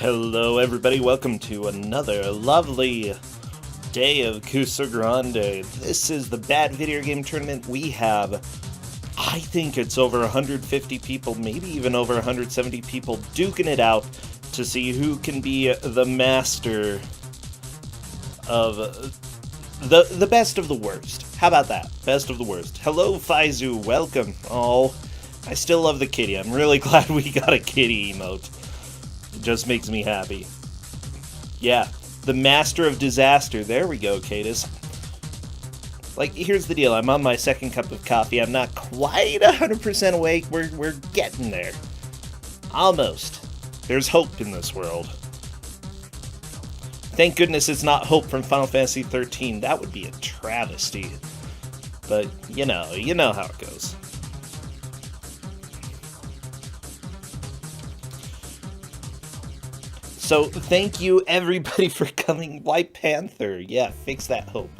Hello everybody, welcome to another lovely day of Kusogr4nde. This is the bad video game tournament. We have, I think it's over 150 people, maybe even over 170 people duking it out to see who can be the master of the best of the worst. How about that? Best of the worst. Hello Faizu, welcome. Oh, I still love the kitty. I'm really glad we got a kitty emote. Just makes me happy. Yeah, the master of disaster. There we go, Cadus. Like, here's the deal. I'm on my second cup of coffee. I'm not quite 100% awake. We're getting there. Almost. There's hope in this world. Thank goodness it's not hope from Final Fantasy 13. That would be a travesty. But, you know how it goes. So, thank you everybody for coming. White Panther, yeah, fix that hope.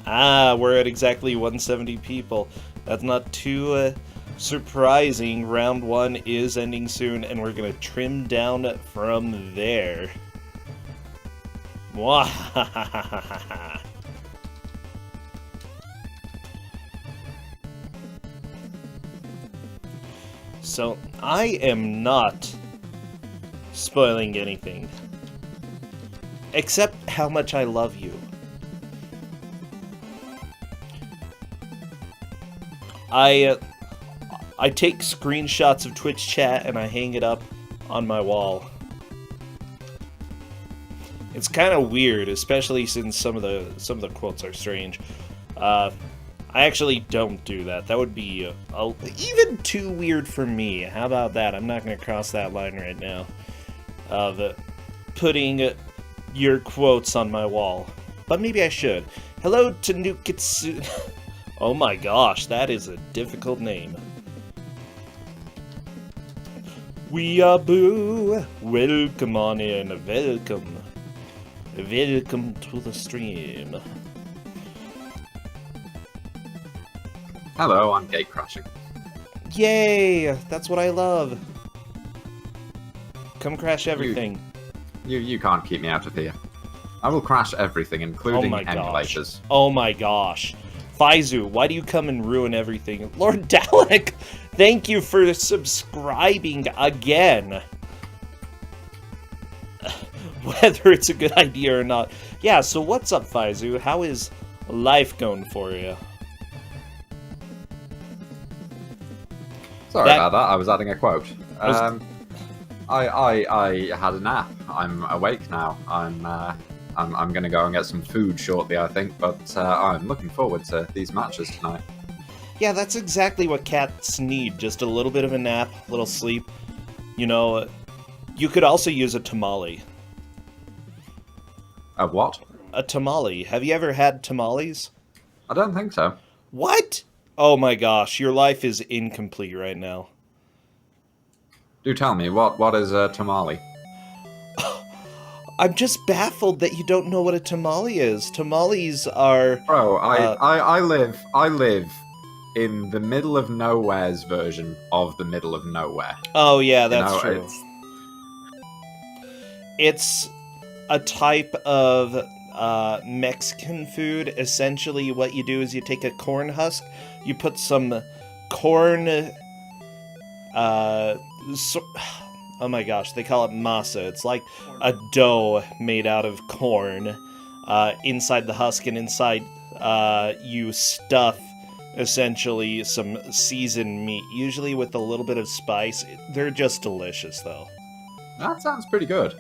We're at exactly 170 people. That's not too surprising. Round 1 is ending soon, and we're gonna trim down from there. Mwahahaha. So, I am not spoiling anything, except how much I love you. I take screenshots of Twitch chat and I hang it up on my wall. It's kind of weird, especially since some of the quotes are strange. I actually don't do that. That would be even too weird for me. How about that? I'm not going to cross that line right now. Of putting your quotes on my wall. But maybe I should. Hello to Nukitsu. Oh my gosh, that is a difficult name. Weeaboo! Welcome on in, welcome. Welcome to the stream. Hello, I'm gate crashing. Yay! That's what I love. Come crash everything. You can't keep me out of here. I will crash everything, including emulators. Oh my gosh. Faizu, why do you come and ruin everything? Lord Dalek, thank you for subscribing again. Whether it's a good idea or not. Yeah, so what's up, Faizu? How is life going for you? Sorry about that, I was adding a quote. I had a nap. I'm awake now. I'm gonna go and get some food shortly, I think, but I'm looking forward to these matches tonight. Yeah, that's exactly what cats need. Just a little bit of a nap, a little sleep. You know, you could also use a tamale. A what? A tamale. Have you ever had tamales? I don't think so. What? Oh my gosh, your life is incomplete right now. Do tell me, what is a tamale? I'm just baffled that you don't know what a tamale is. Tamales are... Bro, I live in the middle of nowhere's version of the middle of nowhere. Oh yeah, that's true. It's a type of Mexican food. Essentially what you do is you take a corn husk, you put some corn... oh my gosh, they call it masa. It's like a dough made out of corn. Inside the husk and inside you stuff essentially some seasoned meat, usually with a little bit of spice. They're just delicious though. That sounds pretty good.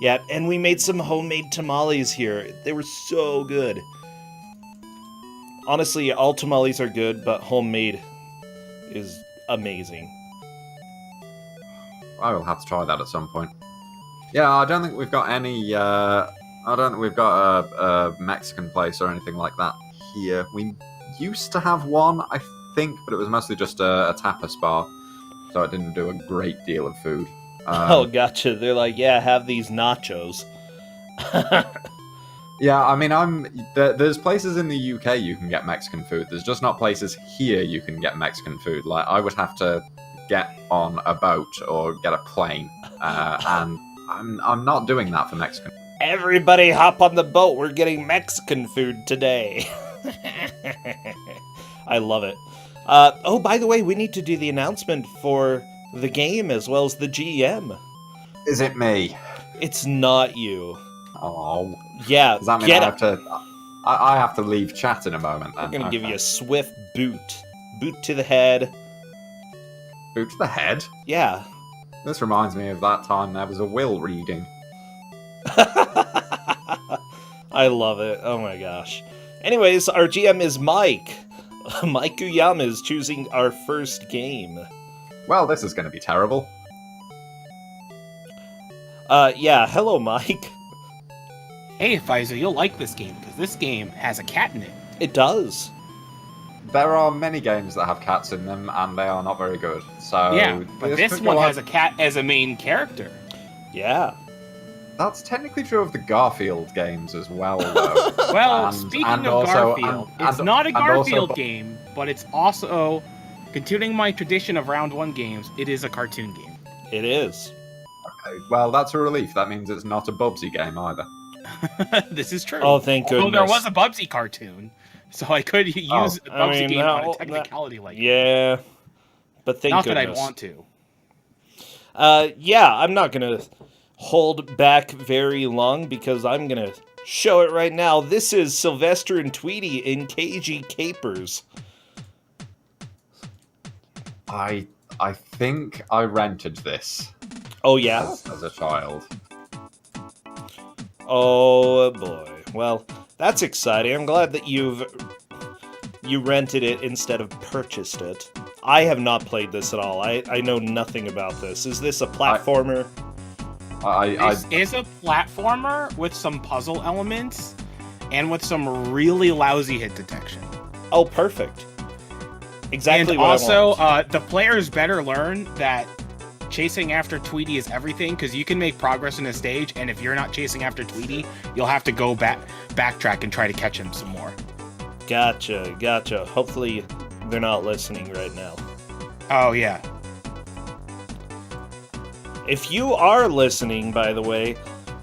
Yeah, and we made some homemade tamales here. They were so good. Honestly, all tamales are good, but homemade is amazing. I will have to try that at some point. Yeah, I don't think we've got any. I don't think we've got a Mexican place or anything like that here. We used to have one, I think, but it was mostly just a tapas bar, so it didn't do a great deal of food. Oh, gotcha. They're like, yeah, have these nachos. Yeah, I mean, there's places in the UK you can get Mexican food. There's just not places here you can get Mexican food. Like, I would have to get on a boat or get a plane and I'm not doing that for Mexican. Everybody hop on the boat. We're getting Mexican food today. I love it. Oh, by the way, we need to do the announcement for the game as well as the GM. Is it me? It's not you. Oh. Yeah, Does that mean I have to leave chat in a moment then? We're gonna give you a swift boot. Boot to the head. Boot to the head? Yeah. This reminds me of that time there was a will reading. I love it. Oh my gosh. Anyways, our GM is Mike. Mike Uyama is choosing our first game. Well, this is going to be terrible. Yeah, hello, Mike. Hey, Pfizer, you'll like this game, because this game has a cat in it. It does. There are many games that have cats in them, and they are not very good. So Yeah, but this one has a cat as a main character. Yeah. That's technically true of the Garfield games as well, though. Well, speaking of also- Garfield, and- it's not a and also- Garfield game, but it's also, continuing my tradition of round 1 games, it is a cartoon game. It is. Okay, well, that's a relief. That means it's not a Bubsy game either. This is true. Oh, thank goodness. Well, there was a Bubsy cartoon, so I could use a Bubsy game on a technicality like that. Yeah. But thank Not goodness. that I'd want to. Yeah, I'm not gonna hold back very long because I'm gonna show it right now. This is Sylvester and Tweety in Cagey Capers. I think I rented this Oh, yeah? as a child. Oh, boy. Well, that's exciting. I'm glad that you rented it instead of purchased it. I have not played this at all. I know nothing about this. Is this a platformer? This is a platformer with some puzzle elements and with some really lousy hit detection. Oh, perfect. Exactly And what also, I want. the players better learn that chasing after Tweety is everything, because you can make progress in a stage, and if you're not chasing after Tweety, you'll have to go backtrack and try to catch him some more. Gotcha. Hopefully they're not listening right now. Oh, yeah. If you are listening, by the way,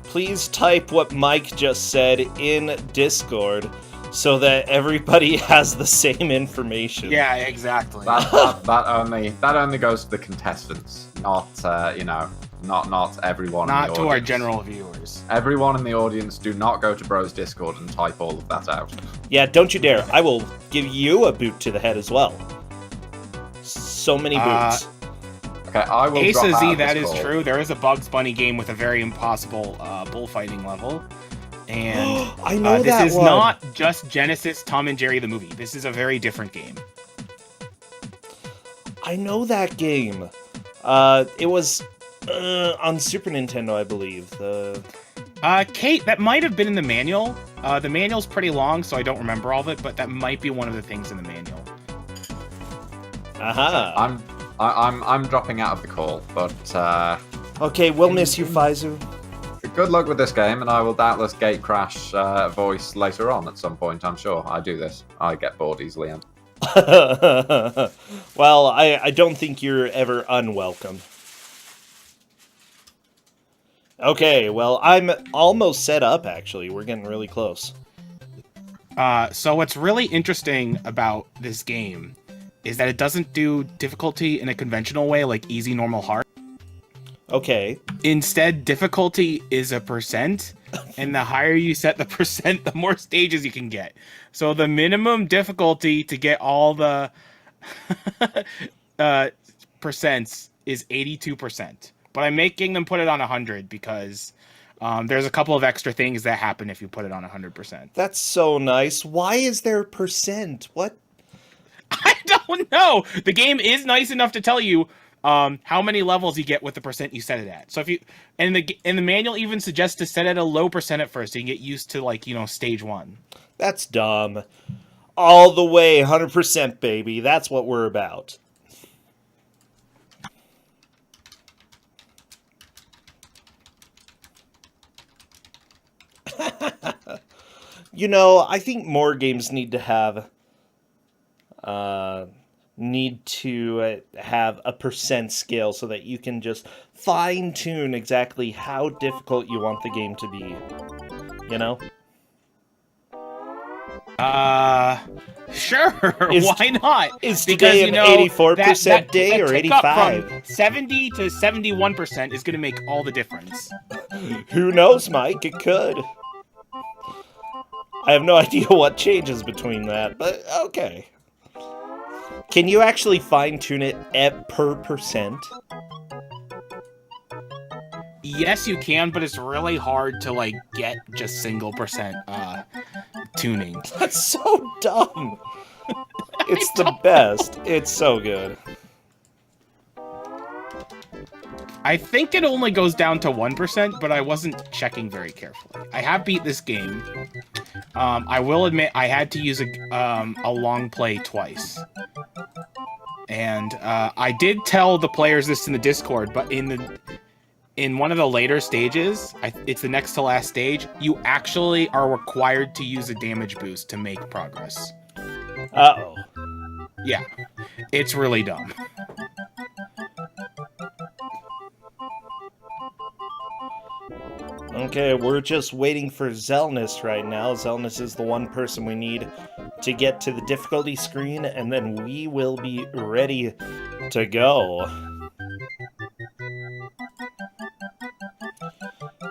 please type what Mike just said in Discord so that everybody has the same information. Yeah, exactly. That only goes to the contestants, not not everyone. Not in the to our audience. general viewers. Everyone in the audience, do not go to Bro's Discord and type all of that out. Yeah, don't you dare. I will give you a boot to the head as well. So many boots. Okay, I will. Ace drop of out Z, of that this is call. true. There is a Bugs Bunny game with a very impossible bullfighting level. And I know this that is one. not just Genesis Tom and Jerry the movie. This is a very different game. I know that game. It was on Super Nintendo, I believe. Kate, that might have been in the manual. The manual's pretty long, so I don't remember all of it, but that might be one of the things in the manual. Aha. I'm dropping out of the call, but Okay, we'll miss you, Faizu. good luck with this game, and I will doubtless gate crash voice later on at some point. I'm sure I do this. I get bored easily. Well, I don't think you're ever unwelcome. Okay, well, I'm almost set up, actually. We're getting really close. So what's really interesting about this game is that it doesn't do difficulty in a conventional way, like easy, normal, hard. Okay. Instead, difficulty is a percent, and the higher you set the percent, the more stages you can get. So the minimum difficulty to get all the percents is 82%. But I'm making them put it on 100 because there's a couple of extra things that happen if you put it on 100%. That's so nice. Why is there percent? What? I don't know. The game is nice enough to tell you how many levels you get with the percent you set it at. So if you and the manual even suggests to set it at a low percent at first, so you can get used to, like, stage 1. That's dumb. All the way, 100%, baby. That's what we're about. I think more games need to have need to have a percent scale so that you can just fine-tune exactly how difficult you want the game to be. You know? Sure. Why not? Is today an 84% day or 85? From 70 to 71% is going to make all the difference. Who knows, Mike? It could. I have no idea what changes between that, but okay. Can you actually fine-tune it per percent? Yes, you can, but it's really hard to, like, get just single percent, tuning. That's so dumb. It's the best. It's so good. I think it only goes down to 1%, but I wasn't checking very carefully. I have beat this game. I will admit I had to use a long play twice. And I did tell the players this in the Discord, but in one of the later stages, it's the next to last stage, you actually are required to use a damage boost to make progress. Uh-oh. Yeah, it's really dumb. Okay, we're just waiting for Zelnus right now. Zelnus is the one person we need to get to the difficulty screen, and then we will be ready to go.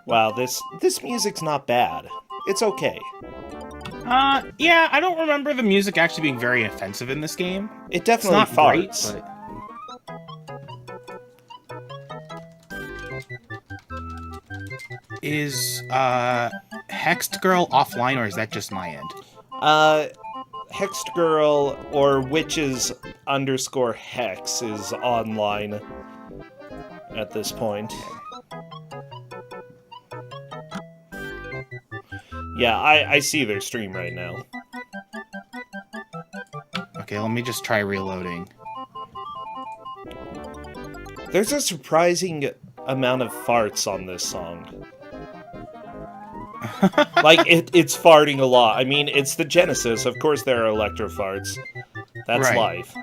Wow, this music's not bad. It's okay. Yeah, I don't remember the music actually being very offensive in this game. It definitely it's not farts. Great, but... Is Hexed Girl offline, or is that just my end? Hexed Girl or Witches _ Hex is online at this point. Yeah, I see their stream right now. Okay, let me just try reloading. There's a surprising amount of farts on this song. Like, it's farting a lot. I mean, it's the Genesis. Of course there are electro farts. That's right. life.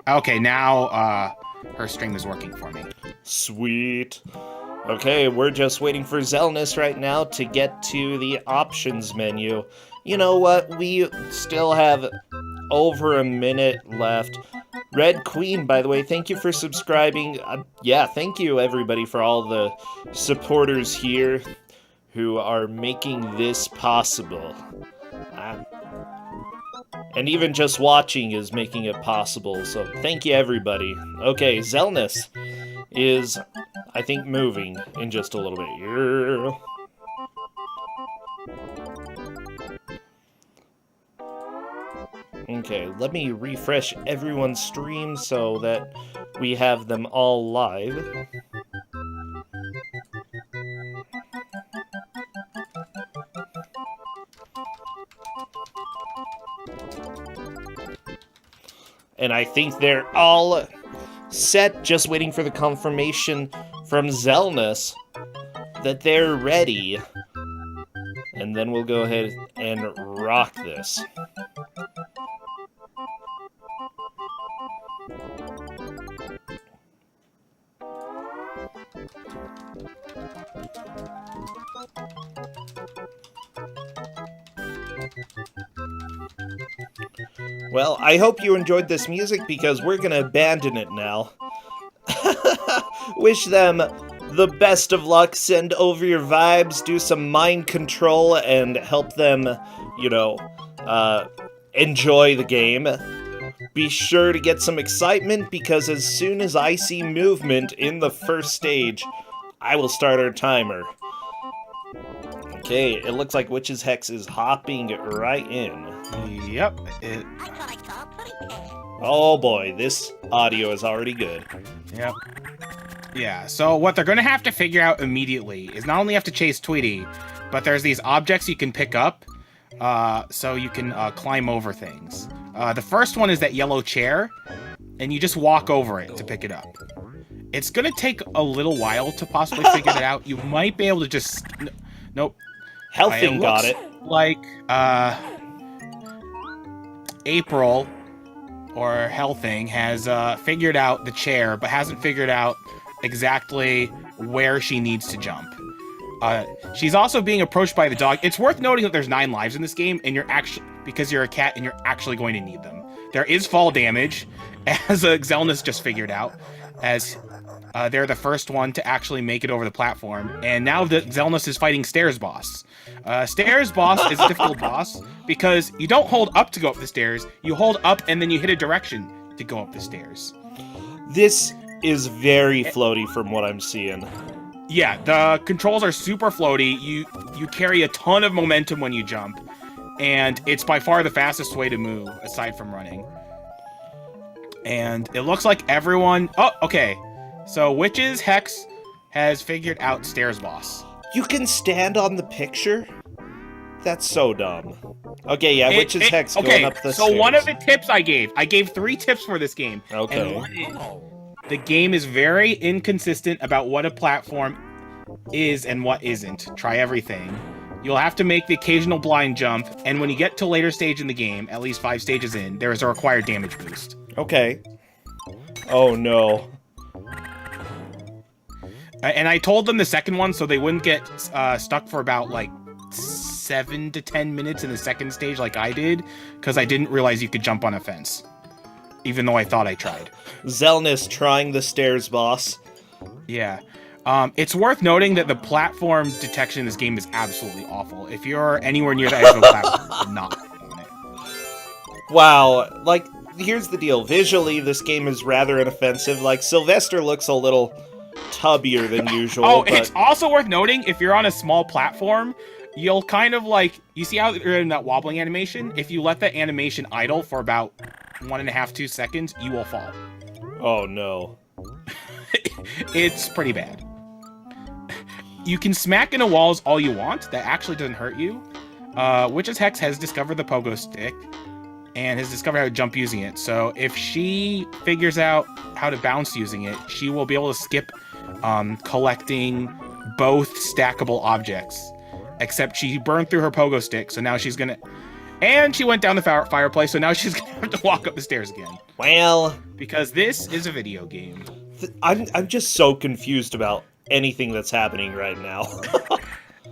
Okay, now, her stream is working for me. Sweet. Okay, we're just waiting for Zelnus right now to get to the options menu. You know what? We still have over a minute left. Red Queen, by the way, thank you for subscribing. Yeah, thank you, everybody, for all the supporters here who are making this possible. And even just watching is making it possible, so thank you, everybody. Okay, Zelnus is, I think, moving in just a little bit. Okay, let me refresh everyone's stream so that we have them all live. And I think they're all set, just waiting for the confirmation from Zelnus that they're ready. And then we'll go ahead and rock this. Well, I hope you enjoyed this music because we're gonna abandon it now. Wish them the best of luck, send over your vibes, do some mind control, and help them, you know, enjoy the game. Be sure to get some excitement because as soon as I see movement in the first stage, I will start our timer. Okay, it looks like Witch's Hex is hopping right in. Yep. Oh boy, this audio is already good. Yep. Yeah, so what they're going to have to figure out immediately is not only have to chase Tweety, but there's these objects you can pick up, so you can climb over things. The first one is that yellow chair, and you just walk over it to pick it up. It's going to take a little while to possibly figure it out. You might be able to just... Nope. Healthing got it. Like, April, or Hellthing, has figured out the chair, but hasn't figured out exactly where she needs to jump. She's also being approached by the dog. It's worth noting that there's 9 lives in this game, and because you're a cat, and you're actually going to need them. There is fall damage, as Xelnas just figured out, as they're the first one to actually make it over the platform. And now that Xelnas is fighting Stairs Boss. Stairs Boss is a difficult boss because you don't hold up to go up the stairs. You hold up and then you hit a direction to go up the stairs. This is very floaty from what I'm seeing. Yeah, the controls are super floaty. You carry a ton of momentum when you jump. And it's by far the fastest way to move, aside from running. And it looks like everyone... Oh, okay. So Witch's Hex has figured out Stairs Boss. You can stand on the picture? That's so dumb. Okay, yeah, Witch's Hex going up the stairs. So one of the tips I gave 3 tips for this game. Okay. And one is, the game is very inconsistent about what a platform is and what isn't. Try everything. You'll have to make the occasional blind jump, and when you get to a later stage in the game, at least 5 stages in, there is a required damage boost. Okay. Oh no. And I told them the second one so they wouldn't get stuck for about like 7 to 10 minutes in the second stage like I did, because I didn't realize you could jump on a fence, even though I thought I tried. Xelnas trying the Stairs Boss. Yeah. It's worth noting that the platform detection in this game is absolutely awful. If you're anywhere near the edge of the platform, you're not on it. Wow. Like, here's the deal. Visually, this game is rather inoffensive. Like, Sylvester looks a little tubbier than usual. But it's also worth noting, if you're on a small platform, you'll kind of like... You see how you're in that wobbling animation? If you let that animation idle for about 1.5, 2 seconds, you will fall. Oh, no. It's pretty bad. You can smack into walls all you want. That actually doesn't hurt you. Witch's Hex has discovered the pogo stick and has discovered how to jump using it. So if she figures out how to bounce using it, she will be able to skip collecting both stackable objects. Except she burned through her pogo stick, so now she's gonna... And she went down the fireplace, so now she's gonna have to walk up the stairs again. Well... Because this is a video game. I'm just so confused about anything that's happening right now.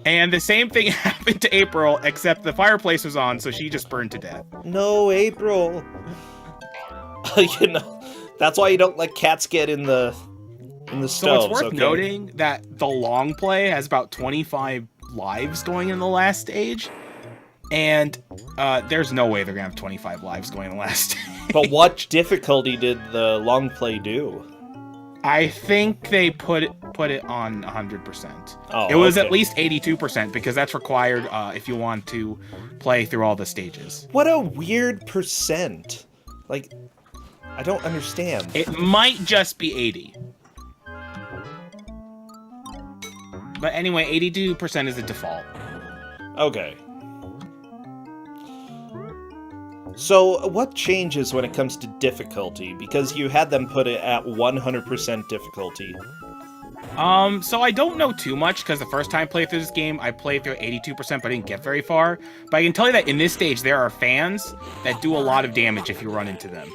And the same thing happened to April, except the fireplace was on, so she just burned to death. No, April. You know, that's why you don't let cats get in the stoves. So it's worth noting that the long play has about 25 lives going in the last stage, and there's no way they're gonna have 25 lives going in the last stage. But what difficulty did the long play do? I think they put it on 100%. Oh, it was okay. at least 82% because that's required if you want to play through all the stages. What a weird percent. Like, I don't understand. It might just be 80. But anyway, 82% is the default. Okay. So, what changes when it comes to difficulty? Because you had them put it at 100% difficulty. So I don't know too much, because the first time I played through this game, I played through 82%, but I didn't get very far. But I can tell you that in this stage, there are fans that do a lot of damage if you run into them.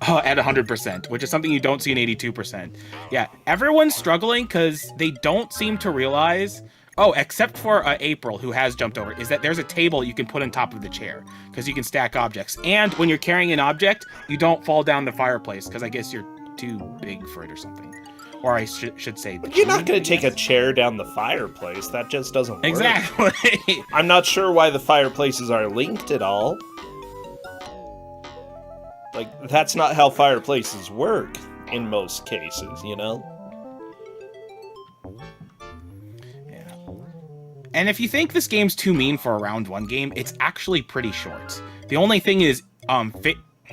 At 100%, which is something you don't see in 82%. Yeah, everyone's struggling because they don't seem to realize... Oh, except for April, who has jumped over, is that there's a table you can put on top of the chair, because you can stack objects. And when you're carrying an object, you don't fall down the fireplace, because I guess you're too big for it or something. Or I should say... But you're not going to take a chair down the fireplace. That just doesn't work. Exactly. I'm not sure why the fireplaces are linked at all. Like, that's not how fireplaces work in most cases, you know? And if you think this game's too mean for a round 1 game, it's actually pretty short. The only thing is,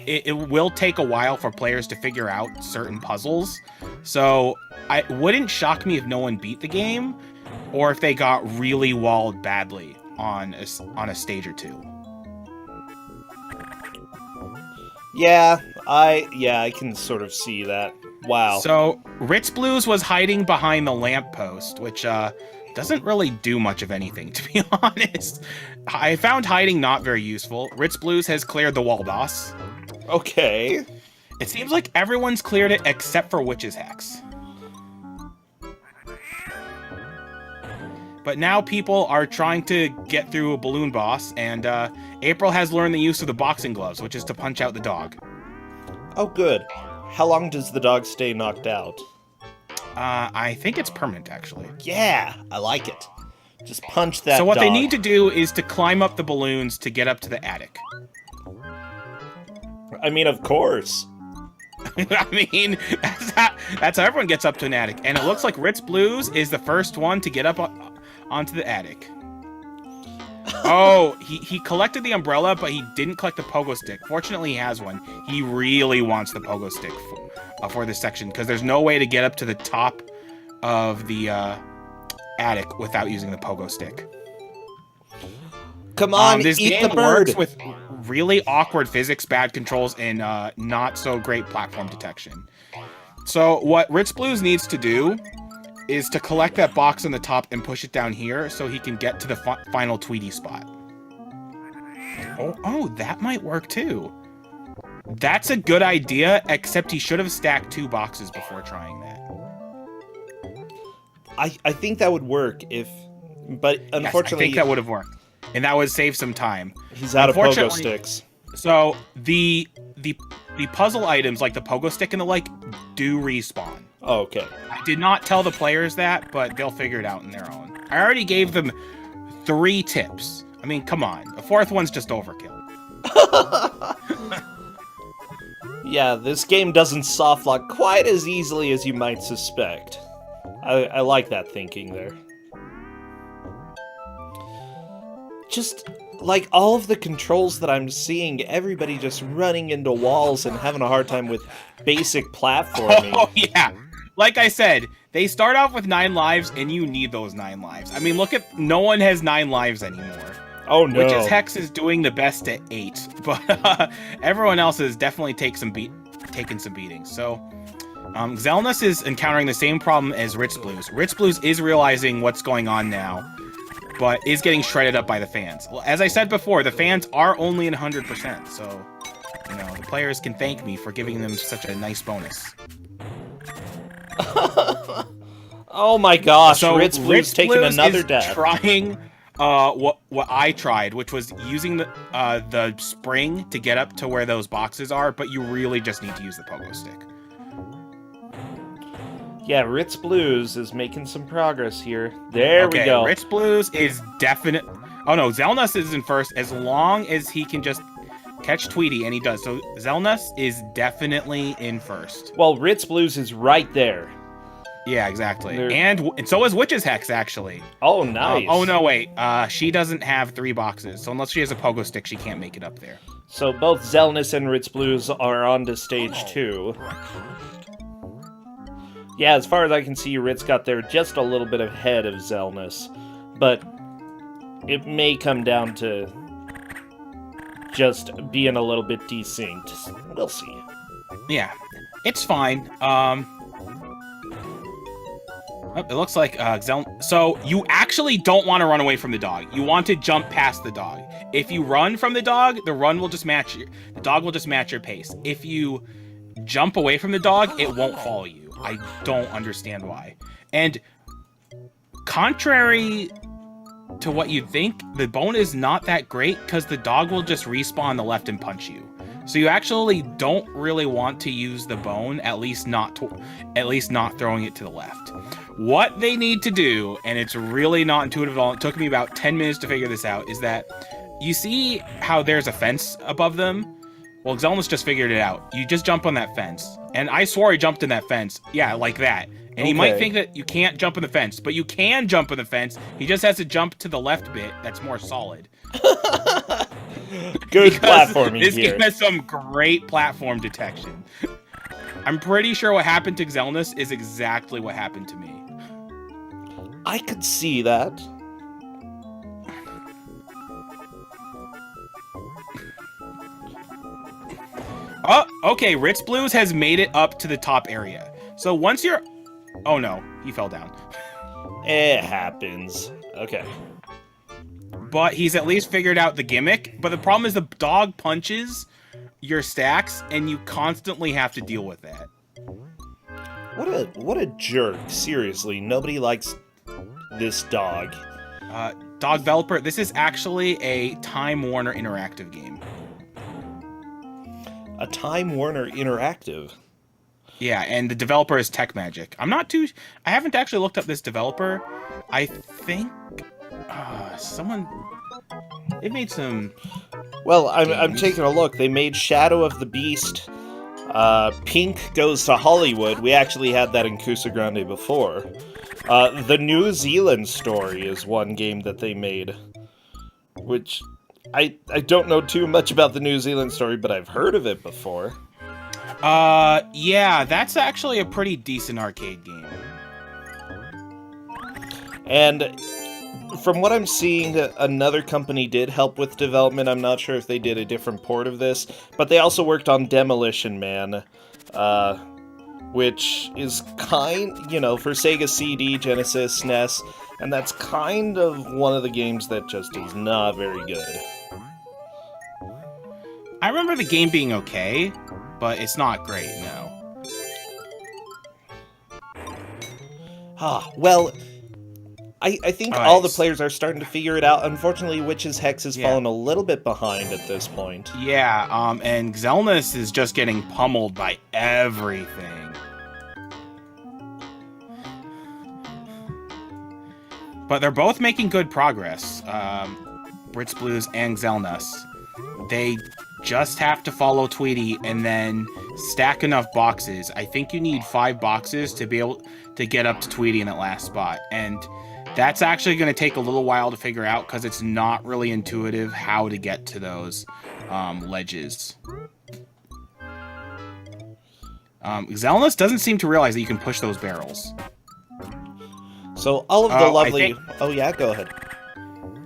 it will take a while for players to figure out certain puzzles. So it wouldn't shock me if no one beat the game, or if they got really walled badly on a stage or 2. Yeah, I can sort of see that. Wow. So Ritz Blues was hiding behind the lamppost, which doesn't really do much of anything, to be honest. I found hiding not very useful. Ritz Blues has cleared the wall boss. Okay. It seems like everyone's cleared it except for Witch's Hex. But now people are trying to get through a balloon boss, and April has learned the use of the boxing gloves, which is to punch out the dog. Oh, good. How long does the dog stay knocked out? I think it's permanent, actually. Yeah, I like it. Just punch that So what they dog. need to do is to climb up the balloons to get up to the attic. I mean, of course. I mean, that's how everyone gets up to an attic. And it looks like Ritz Blues is the first one to get up onto the attic. Oh, he collected the umbrella, but he didn't collect the pogo stick. Fortunately, he has one. He really wants the pogo stick for this section, because there's no way to get up to the top of the attic without using the pogo stick. Come on, this eat game the bird. works with really awkward physics, bad controls, and not so great platform detection. So what Ritz Blues needs to do is to collect that box on the top and push it down here so he can get to the final Tweety spot. Oh, that might work too. That's a good idea, except he should have stacked 2 boxes before trying that. I think that would work if... But unfortunately... Yes, I think that would have worked. And that would save some time. He's out of pogo sticks. So the puzzle items, like the pogo stick and the like, do respawn. Oh, okay. I did not tell the players that, but they'll figure it out on their own. I already gave them 3 tips. I mean, come on. The 4th one's just overkill. Yeah, this game doesn't softlock quite as easily as you might suspect. I like that thinking there. Just, like, all of the controls that I'm seeing, everybody just running into walls and having a hard time with basic platforming. Oh, yeah. Like I said, they start off with 9 lives, and you need those 9 lives. I mean, look at... No one has 9 lives anymore. Oh, no. Witch's Hex is doing the best at 8, but everyone else has definitely taken some beatings. So, Xelnus is encountering the same problem as Ritz Blues. Ritz Blues is realizing what's going on now, but is getting shredded up by the fans. Well, as I said before, the fans are only in 100%, so, you know, the players can thank me for giving them such a nice bonus. Oh my gosh, So Ritz Blues taking another is death. Trying what I tried, which was using the spring to get up to where those boxes are, but you really just need to use the pogo stick. Yeah, Ritz Blues is making some progress here. There we go. Ritz Blues is definite. Oh no, Xelnus is in first as long as he can just catch Tweety, and he does. So Xelnus is definitely in first. Well, Ritz Blues is right there. Yeah, exactly. And so is Witch's Hex, actually. Oh, nice. Oh no, wait. She doesn't have 3 boxes, so unless she has a pogo stick, she can't make it up there. So both Xelnus and Ritz Blues are on to stage 2. Yeah, as far as I can see, Ritz got there just a little bit ahead of Xelnus. But it may come down to just being a little bit desynced. We'll see. Yeah, it's fine. It looks like so you actually don't want to run away from the dog. You want to jump past the dog. If you run from the dog, the dog will just match your pace. If you jump away from the dog, it won't follow you. I don't understand why. And contrary to what you'd think, the bone is not that great because the dog will just respawn on the left and punch you. So you actually don't really want to use the bone, at least not throwing it to the left. What they need to do, and it's really not intuitive at all, it took me about 10 minutes to figure this out, is that you see how there's a fence above them? Well, Xelnus just figured it out. You just jump on that fence. And I swore he jumped in that fence. Yeah, like that. And he might think that you can't jump on the fence, but you can jump on the fence. He just has to jump to the left bit that's more solid. Good platforming this here. game has some great platform detection. I'm pretty sure what happened to Xelnus is exactly what happened to me. I could see that. Oh, okay, Ritz Blues has made it up to the top area. So once you're... Oh no, he fell down. It happens. Okay. But he's at least figured out the gimmick. But the problem is the dog punches your stacks, and you constantly have to deal with that. What a jerk. Seriously, nobody likes this dog. Dog developer, this is actually a Time Warner Interactive game. A Time Warner Interactive? Yeah, and the developer is Tech Magic. I haven't actually looked up this developer. I think they made some. Well, I'm taking a look. They made Shadow of the Beast. Pink Goes to Hollywood. We actually had that in Kusogr4nde before. The New Zealand Story is one game that they made, which I don't know too much about the New Zealand Story, but I've heard of it before. Yeah, that's actually a pretty decent arcade game. And from what I'm seeing, another company did help with development. I'm not sure if they did a different port of this, but they also worked on Demolition Man, which is for Sega CD, Genesis, SNES, and that's kind of one of the games that just is not very good. I remember the game being okay, but it's not great, no. Well, I think all the players are starting to figure it out. Unfortunately, Witch's Hex has fallen a little bit behind at this point. Yeah, and Xelnus is just getting pummeled by everything. But they're both making good progress, Brits Blues and Xelnus. They just have to follow Tweety and then stack enough boxes. I think you need 5 boxes to be able to get up to Tweety in that last spot. And that's actually going to take a little while to figure out because it's not really intuitive how to get to those ledges. Xelnus doesn't seem to realize that you can push those barrels. So all of the lovely... Oh yeah, go ahead.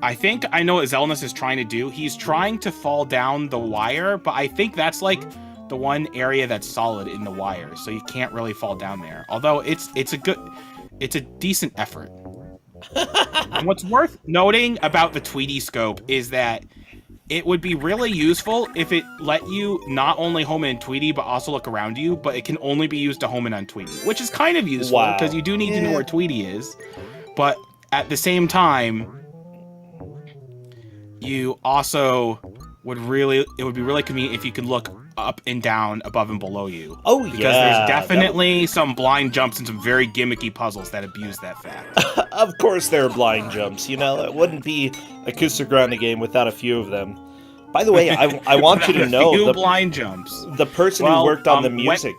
I think I know what Xelnus is trying to do. He's trying to fall down the wire, but I think that's like the one area that's solid in the wire, so you can't really fall down there. Although it's a decent effort. And what's worth noting about the Tweety scope is that it would be really useful if it let you not only home in Tweety, but also look around you, but it can only be used to home in on Tweety, which is kind of useful, because you do need to know where Tweety is. But at the same time, you also it would be really convenient if you could look up and down, above and below you. Oh, yeah. Because there's definitely some blind jumps and some very gimmicky puzzles that abuse that fact. Of course there are blind jumps, It wouldn't be a Kusogr4nde game without a few of them. By the way, I want you to know the blind jumps. The person who worked on the music.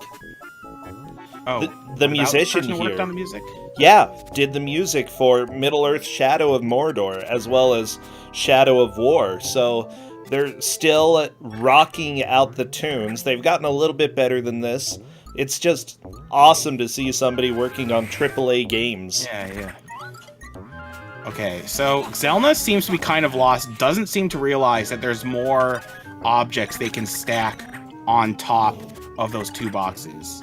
The musician who here. Worked on the music? Yeah, did the music for Middle-earth Shadow of Mordor, as well as Shadow of War. So they're still rocking out the tunes. They've gotten a little bit better than this. It's just awesome to see somebody working on AAA games. Yeah. Okay, so Xelnus seems to be kind of lost, doesn't seem to realize that there's more objects they can stack on top of those 2 boxes.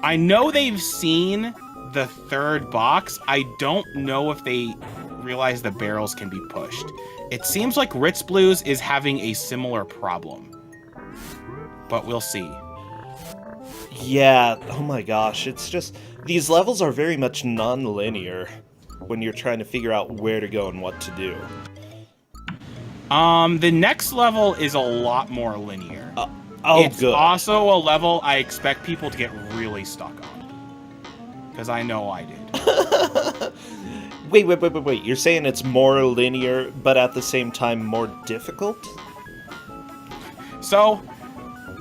I know they've seen the 3rd box. I don't know if they realize the barrels can be pushed. It seems like Ritz Blues is having a similar problem, but we'll see. Yeah, oh my gosh, it's just, these levels are very much non-linear when you're trying to figure out where to go and what to do. The next level is a lot more linear. It's good. Also a level I expect people to get really stuck on. Because I know I did. Wait. You're saying it's more linear, but at the same time more difficult? So,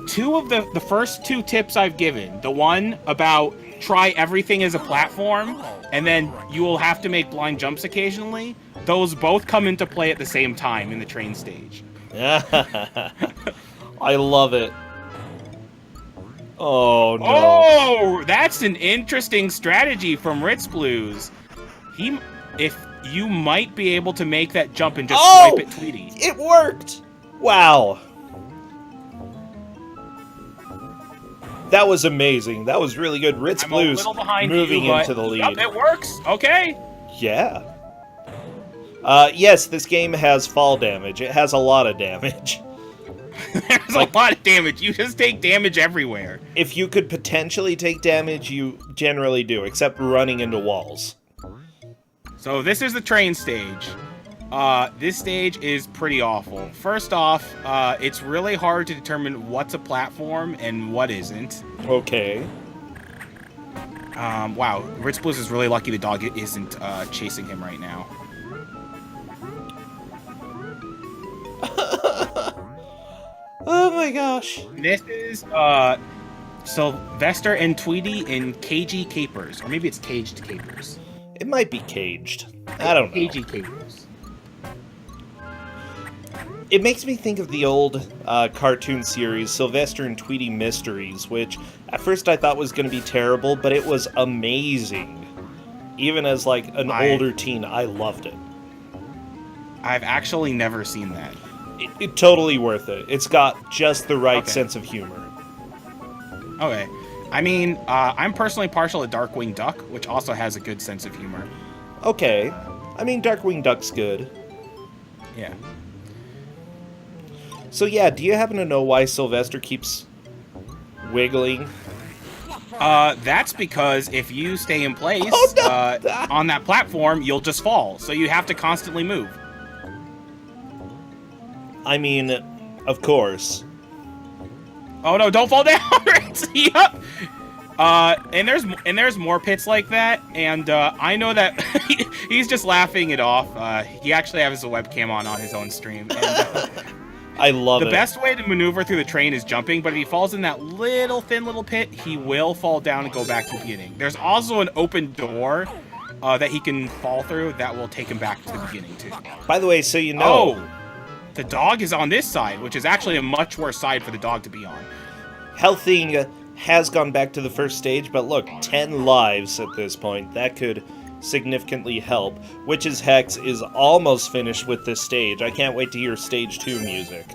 2 of the first 2 tips I've given, the one about try everything as a platform, and then you will have to make blind jumps occasionally, those both come into play at the same time in the train stage. I love it. Oh, no. Oh, that's an interesting strategy from Ritz Blues. If you might be able to make that jump and just swipe at Tweety. It worked! Wow. That was amazing. That was really good. Ritz I'm Blues a little behind moving you, into the lead. Yep, it works. Okay. Yeah. Yes, this game has fall damage. It has a lot of damage. There's a lot of damage. You just take damage everywhere. If you could potentially take damage, you generally do, except running into walls. So this is the train stage. This stage is pretty awful. First off, it's really hard to determine what's a platform and what isn't. Okay. Wow, Ritz Blues is really lucky the dog isn't chasing him right now. Oh my gosh. This is Sylvester and Tweety in Cagey Capers, or maybe it's Caged Capers. It might be caged. I don't know. Cagey Capers. It makes me think of the old cartoon series, Sylvester and Tweety Mysteries, which at first I thought was going to be terrible, but it was amazing. Even as, like, an older teen, I loved it. I've actually never seen that. It totally worth it. It's got just the right sense of humor. Okay. I mean, I'm personally partial to Darkwing Duck, which also has a good sense of humor. Okay. I mean, Darkwing Duck's good. Yeah. So yeah, do you happen to know why Sylvester keeps wiggling? That's because if you stay in place on that platform, you'll just fall. So you have to constantly move. I mean, of course. Oh no! Don't fall down! Yep. And there's more pits like that, and I know that he's just laughing it off. He actually has a webcam on his own stream. And, I love it. The best way to maneuver through the train is jumping, but if he falls in that thin little pit, he will fall down and go back to the beginning. There's also an open door that he can fall through that will take him back to the beginning too. By the way, so you know... Oh! The dog is on this side, which is actually a much worse side for the dog to be on. Healthing has gone back to the first stage, but look, 10 lives at this point. That could significantly help. Witch's Hex is almost finished with this stage. I can't wait to hear stage 2 music.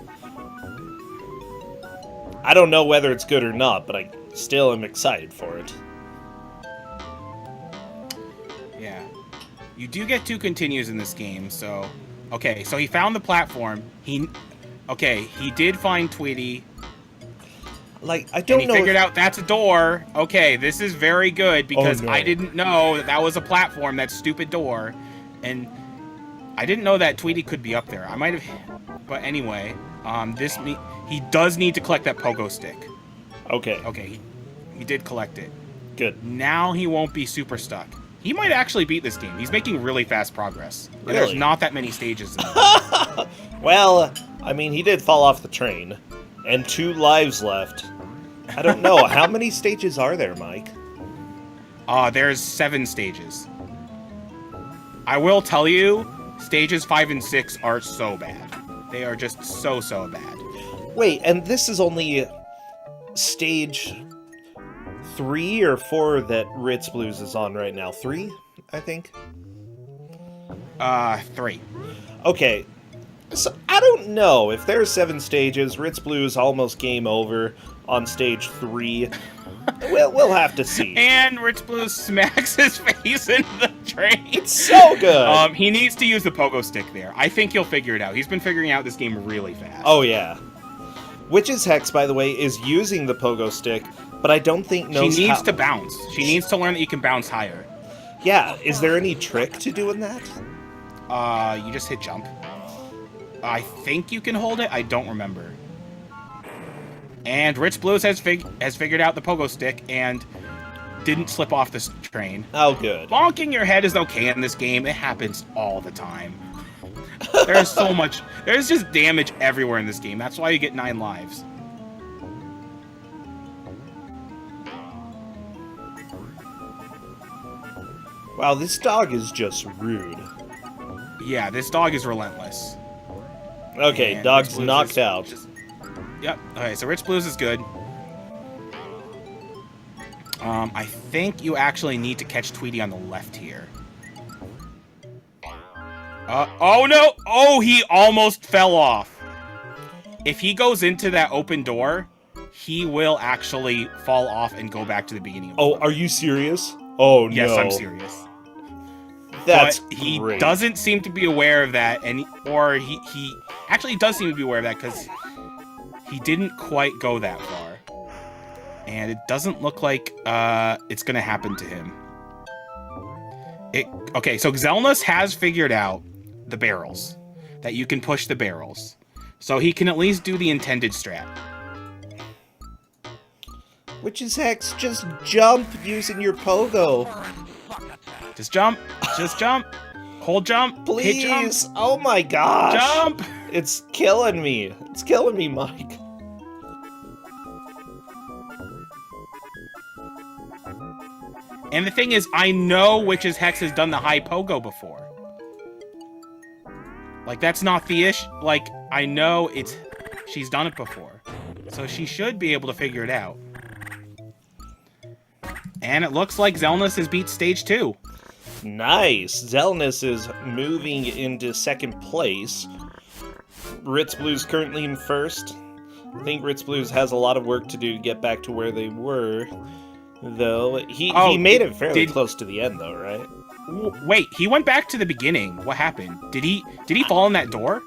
I don't know whether it's good or not, but I still am excited for it. Yeah. You do get 2 continues in this game, so... Okay, so he found the platform. He did find Tweety. Like, I don't know. And he figured out that's a door. Okay, this is very good because no. I didn't know that was a platform, that stupid door. And I didn't know that Tweety could be up there. I might have... But anyway, he does need to collect that pogo stick. Okay. Okay, he did collect it. Good. Now he won't be super stuck. He might actually beat this game. He's making really fast progress. And Really? there's not that many stages in it. Well, I mean, he did fall off the train. And 2 lives left. I don't know. How many stages are there, Mike? There's 7 stages. I will tell you, stages 5 and 6 are so bad. They are just so bad. Wait, and this is only stage 3 or 4 that Ritz Blues is on right now? 3, I think? 3. Okay, so I don't know. If there are 7 stages, Ritz Blues almost game over on stage 3. We'll have to see. And Ritz Blues smacks his face into the train. It's so good! He needs to use the pogo stick there. I think he'll figure it out. He's been figuring out this game really fast. Oh, yeah. Witch's Hex, by the way, is using the pogo stick, but I don't think knows She needs to bounce. She needs to learn that you can bounce higher. Yeah, is there any trick to doing that? You just hit jump. I think you can hold it. I don't remember. And Ritz Blues has figured out the pogo stick and didn't slip off this train. Oh, good. Bonking your head is okay in this game. It happens all the time. There's so much. There's just damage everywhere in this game. That's why you get 9 lives. Wow, this dog is just rude. Yeah, this dog is relentless. Okay, And dog's Ritz Blues knocked is out. Yep. Okay, so Ritz Blues is good. I think you actually need to catch Tweety on the left here. Oh no! Oh, he almost fell off. If he goes into that open door, he will actually fall off and go back to the beginning of the Oh, level. are you serious? Oh, Yes, no. I'm serious. That's but he great. doesn't seem to be aware of that, or he actually does seem to be aware of that because he didn't quite go that far. And it doesn't look like it's going to happen to him. Okay, so Xelnas has figured out the barrels, that you can push the barrels. So he can at least do the intended strat. Witch's Hex, just jump using your pogo. Just jump. Just jump. Hold jump. Please. Hit jump. Oh my gosh. Jump. It's killing me. It's killing me, Mike. And the thing is, I know Witch's Hex has done the high pogo before. Like, that's not the issue. Like, I know she's done it before. So she should be able to figure it out. And it looks like Xelnas has beat stage 2. Nice. Xelnas is moving into second place. Ritz Blues currently in first. I think Ritz Blues has a lot of work to do to get back to where they were, though. He made it fairly close to the end, though, right? Wait, he went back to the beginning. What happened? Did he fall in that door?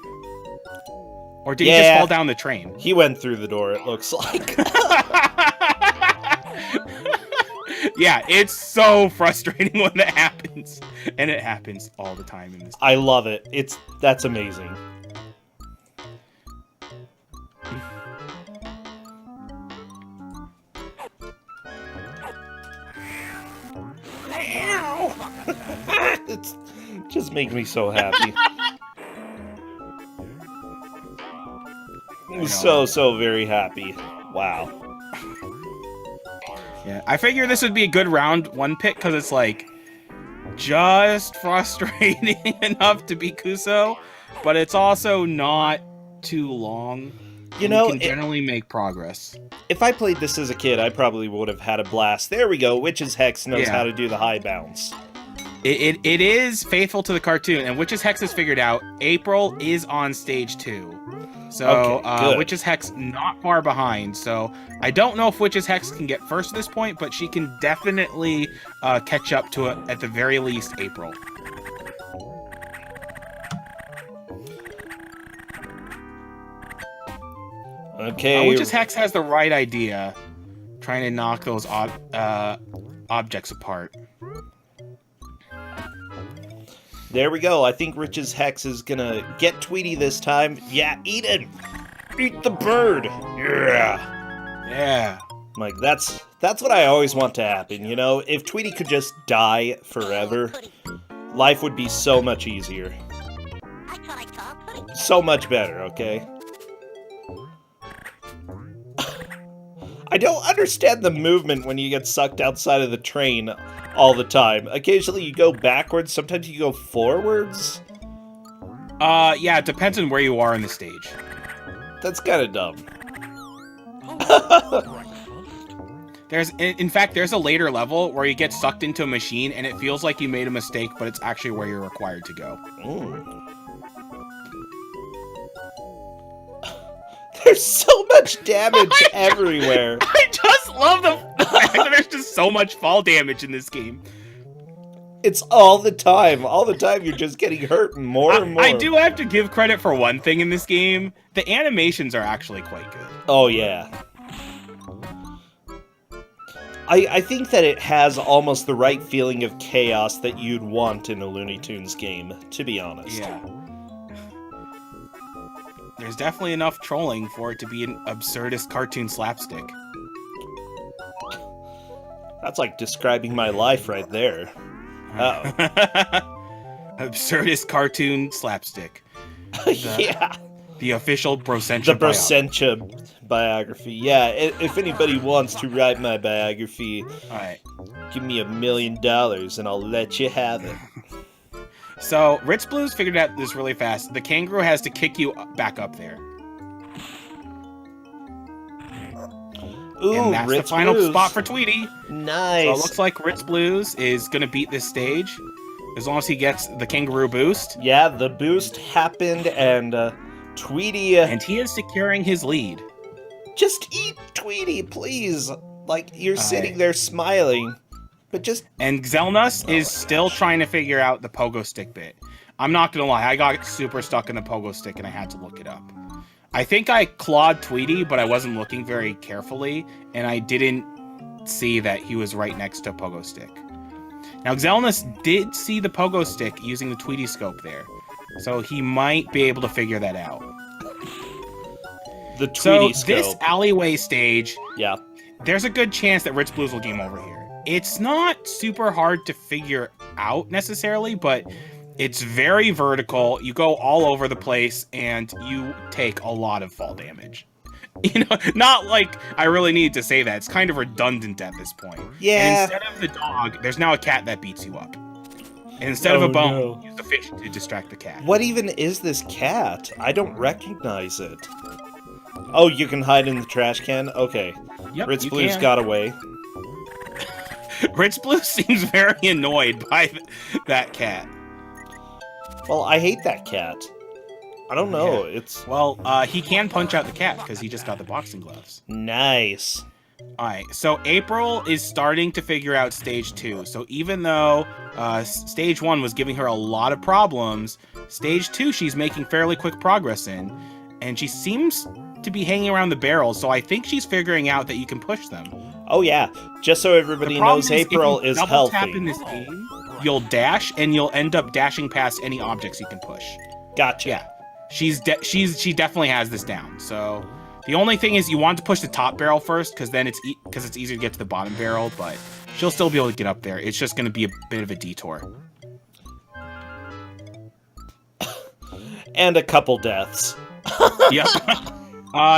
Or did he just fall down the train? He went through the door, it looks like. Yeah, it's so frustrating when that happens. And it happens all the time in this game. I love it. That's amazing. It's just makes me so happy. So very happy. Wow. Yeah, I figure this would be a good round 1 pick because it's like just frustrating enough to be Kuso, but it's also not too long. You know, you can generally make progress. If I played this as a kid, I probably would have had a blast. There we go. Witch's Hex knows how to do the high bounce. It is faithful to the cartoon, and Witch's Hex has figured out April is on stage 2. So, Witch's Hex not far behind. So, I don't know if Witch's Hex can get first at this point, but she can definitely catch up to it, at the very least, April. Okay. Witch's Hex has the right idea, trying to knock those objects apart. There we go. I think Witch's Hex is gonna get Tweety this time. Yeah, eat it! Eat the bird! Yeah! Yeah. Like, that's what I always want to happen, you know? If Tweety could just die forever, life would be so much easier. So much better, okay? I don't understand the movement when you get sucked outside of the train all the time. Occasionally you go backwards, sometimes you go forwards. Yeah, it depends on where you are in the stage. That's kind of dumb. In fact, there's a later level where you get sucked into a machine and it feels like you made a mistake, but it's actually where you're required to go. There's so much damage everywhere. I just love the fact that there's just so much fall damage in this game. It's all the time. All the time you're just getting hurt more and more. I do have to give credit for one thing in this game. The animations are actually quite good. Oh, yeah. I think that it has almost the right feeling of chaos that you'd want in a Looney Tunes game, to be honest. Yeah. There's definitely enough trolling for it to be an absurdist cartoon slapstick. That's like describing my life right there. Absurdist cartoon slapstick. Yeah. The official Brosentia The Brosentia biography. Yeah, if anybody wants to write my biography, alright, give me $1 million and I'll let you have it. So, Ritz Blues figured out this really fast. The kangaroo has to kick you back up there. Ooh, and that's Ritz the final Blues. spot for Tweety. Nice. So it looks like Ritz Blues is going to beat this stage, as long as he gets the kangaroo boost. Yeah, the boost happened, and Tweety... and he is securing his lead. Just eat Tweety, please. Like, you're sitting there smiling, but just... And Xelnus is still trying to figure out the pogo stick bit. I'm not gonna lie, I got super stuck in the pogo stick and I had to look it up. I think I clawed Tweety, but I wasn't looking very carefully, and I didn't see that he was right next to a pogo stick. Now, Xelnus did see the pogo stick using the Tweety scope there, so he might be able to figure that out. The Tweety scope. This alleyway stage, yeah, there's a good chance that Rich Blues will game over here. It's not super hard to figure out necessarily, but it's very vertical. You go all over the place, and you take a lot of fall damage. You know, not like I really need to say that. It's kind of redundant at this point. Yeah. And instead of the dog, there's now a cat that beats you up. And instead of a bone, use the fish to distract the cat. What even is this cat? I don't recognize it. Oh, you can hide in the trash can? Okay. Yep, Ritz Blues got away. Ritz Blue seems very annoyed by that cat. Well, I hate that cat. I don't know. Yeah. It's... Well, he can punch out the cat because he just got the boxing gloves. Nice. Alright, so April is starting to figure out stage 2. So even though stage 1 was giving her a lot of problems, stage 2 she's making fairly quick progress in. And she seems to be hanging around the barrels, so I think she's figuring out that you can push them. Oh yeah, just so everybody knows, April is healthy. Tap in this game, you'll dash, and you'll end up dashing past any objects you can push. Gotcha. Yeah, she definitely has this down. So the only thing is you want to push the top barrel first, because then it's easier to get to the bottom barrel. But she'll still be able to get up there. It's just going to be a bit of a detour. And a couple deaths. Yep.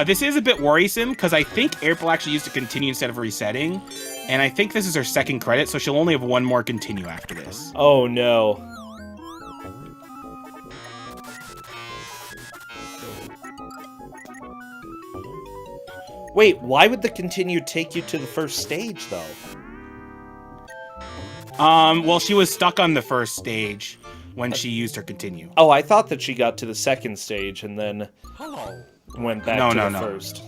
This is a bit worrisome because I think April actually used to continue instead of resetting, and I think this is her second credit, so she'll only have one more continue after this. Oh no. Wait, why would the continue take you to the first stage though? Well, she was stuck on the first stage when she used her continue. Oh, I thought that she got to the second stage and then went back to the first.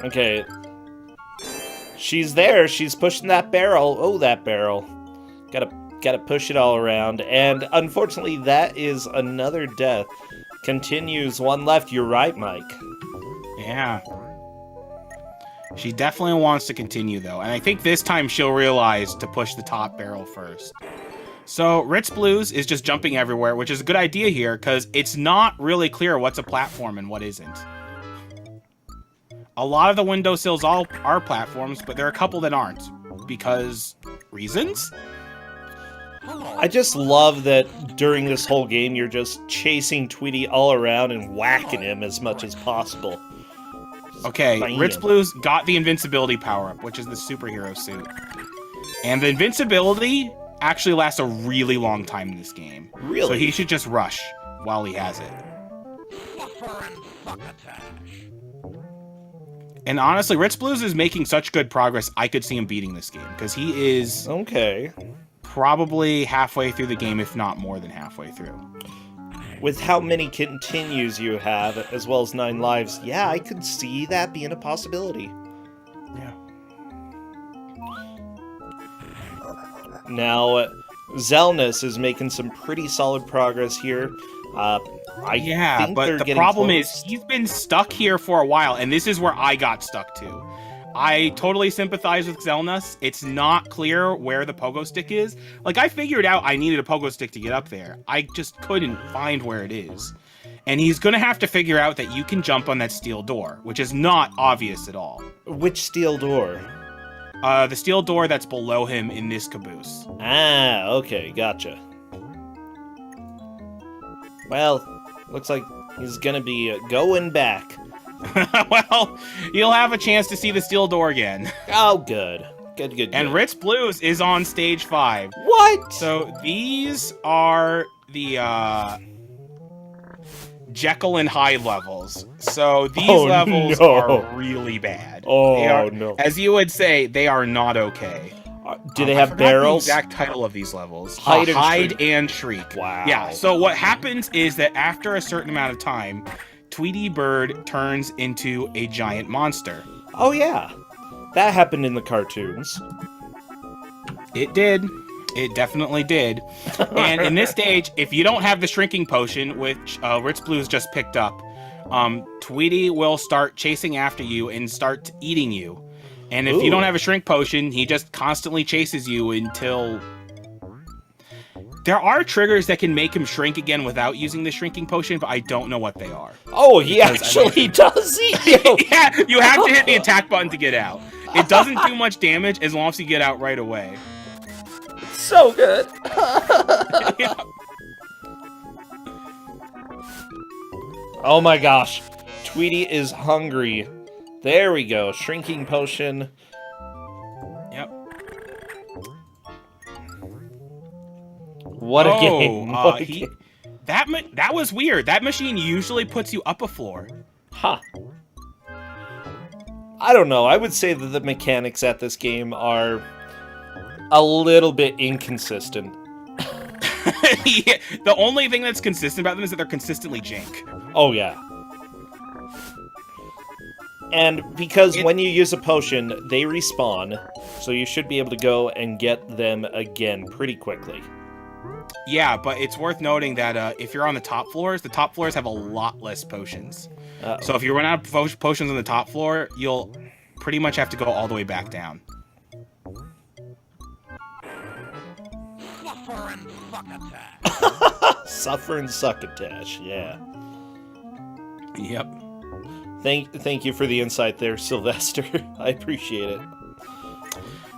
Okay. She's there. She's pushing that barrel. Oh, that barrel. Gotta push it all around. And unfortunately, that is another death. Continues one left. You're right, Mike. Yeah. She definitely wants to continue, though. And I think this time she'll realize to push the top barrel first. So Ritz Blues is just jumping everywhere, which is a good idea here, because it's not really clear what's a platform and what isn't. A lot of the windowsills are platforms, but there are a couple that aren't. Because... reasons? I just love that during this whole game, you're just chasing Tweety all around and whacking him as much as possible. Okay, Ritz Blues got the invincibility power-up, which is the superhero suit. And the invincibility actually lasts a really long time in this game. Really? So he should just rush while he has it. And honestly, Ritz Blues is making such good progress, I could see him beating this game. Because he is probably halfway through the game, if not more than halfway through. With how many continues you have, as well as 9 lives, yeah, I could see that being a possibility. Yeah. Now, Xelnus is making some pretty solid progress here. But the problem is he's been stuck here for a while, and this is where I got stuck too. I totally sympathize with Xelnus. It's not clear where the pogo stick is. Like, I figured out I needed a pogo stick to get up there. I just couldn't find where it is. And he's gonna have to figure out that you can jump on that steel door, which is not obvious at all. Which steel door? The steel door that's below him in this caboose. Ah, okay, gotcha. Well, looks like he's gonna be going back. Well, you'll have a chance to see the steel door again. Oh, good. Good. And Ritz Blues is on stage 5. What? So these are the Jekyll and Hyde levels. So these levels are really bad. Oh, no. As you would say, they are not okay. Do they I have forgot barrels? The exact title of these levels. Hide and Shriek. Wow. Yeah. So what happens is that after a certain amount of time, Tweety Bird turns into a giant monster. Oh yeah, that happened in the cartoons. It did. It definitely did. And in this stage, if you don't have the shrinking potion, which Ritz Blues just picked up, Tweety will start chasing after you and start eating you. And if you don't have a shrink potion, he just constantly chases you until... There are triggers that can make him shrink again without using the shrinking potion, but I don't know what they are. Oh, he actually does eat you! Yeah, you have to hit the attack button to get out. It doesn't do much damage as long as you get out right away. So good! Yeah. Oh my gosh. Tweety is hungry. There we go. Shrinking potion. Yep. What a game. What a game. That was weird. That machine usually puts you up a floor. Huh. I don't know. I would say that the mechanics at this game are a little bit inconsistent. Yeah, the only thing that's consistent about them is that they're consistently jank. Oh, yeah. And because when you use a potion, they respawn, so you should be able to go and get them again pretty quickly. Yeah, but it's worth noting that if you're on the top floors have a lot less potions. So if you run out of potions on the top floor, you'll pretty much have to go all the way back down. Suffer and succotash, yeah. Yep. Thank you for the insight there, Sylvester. I appreciate it.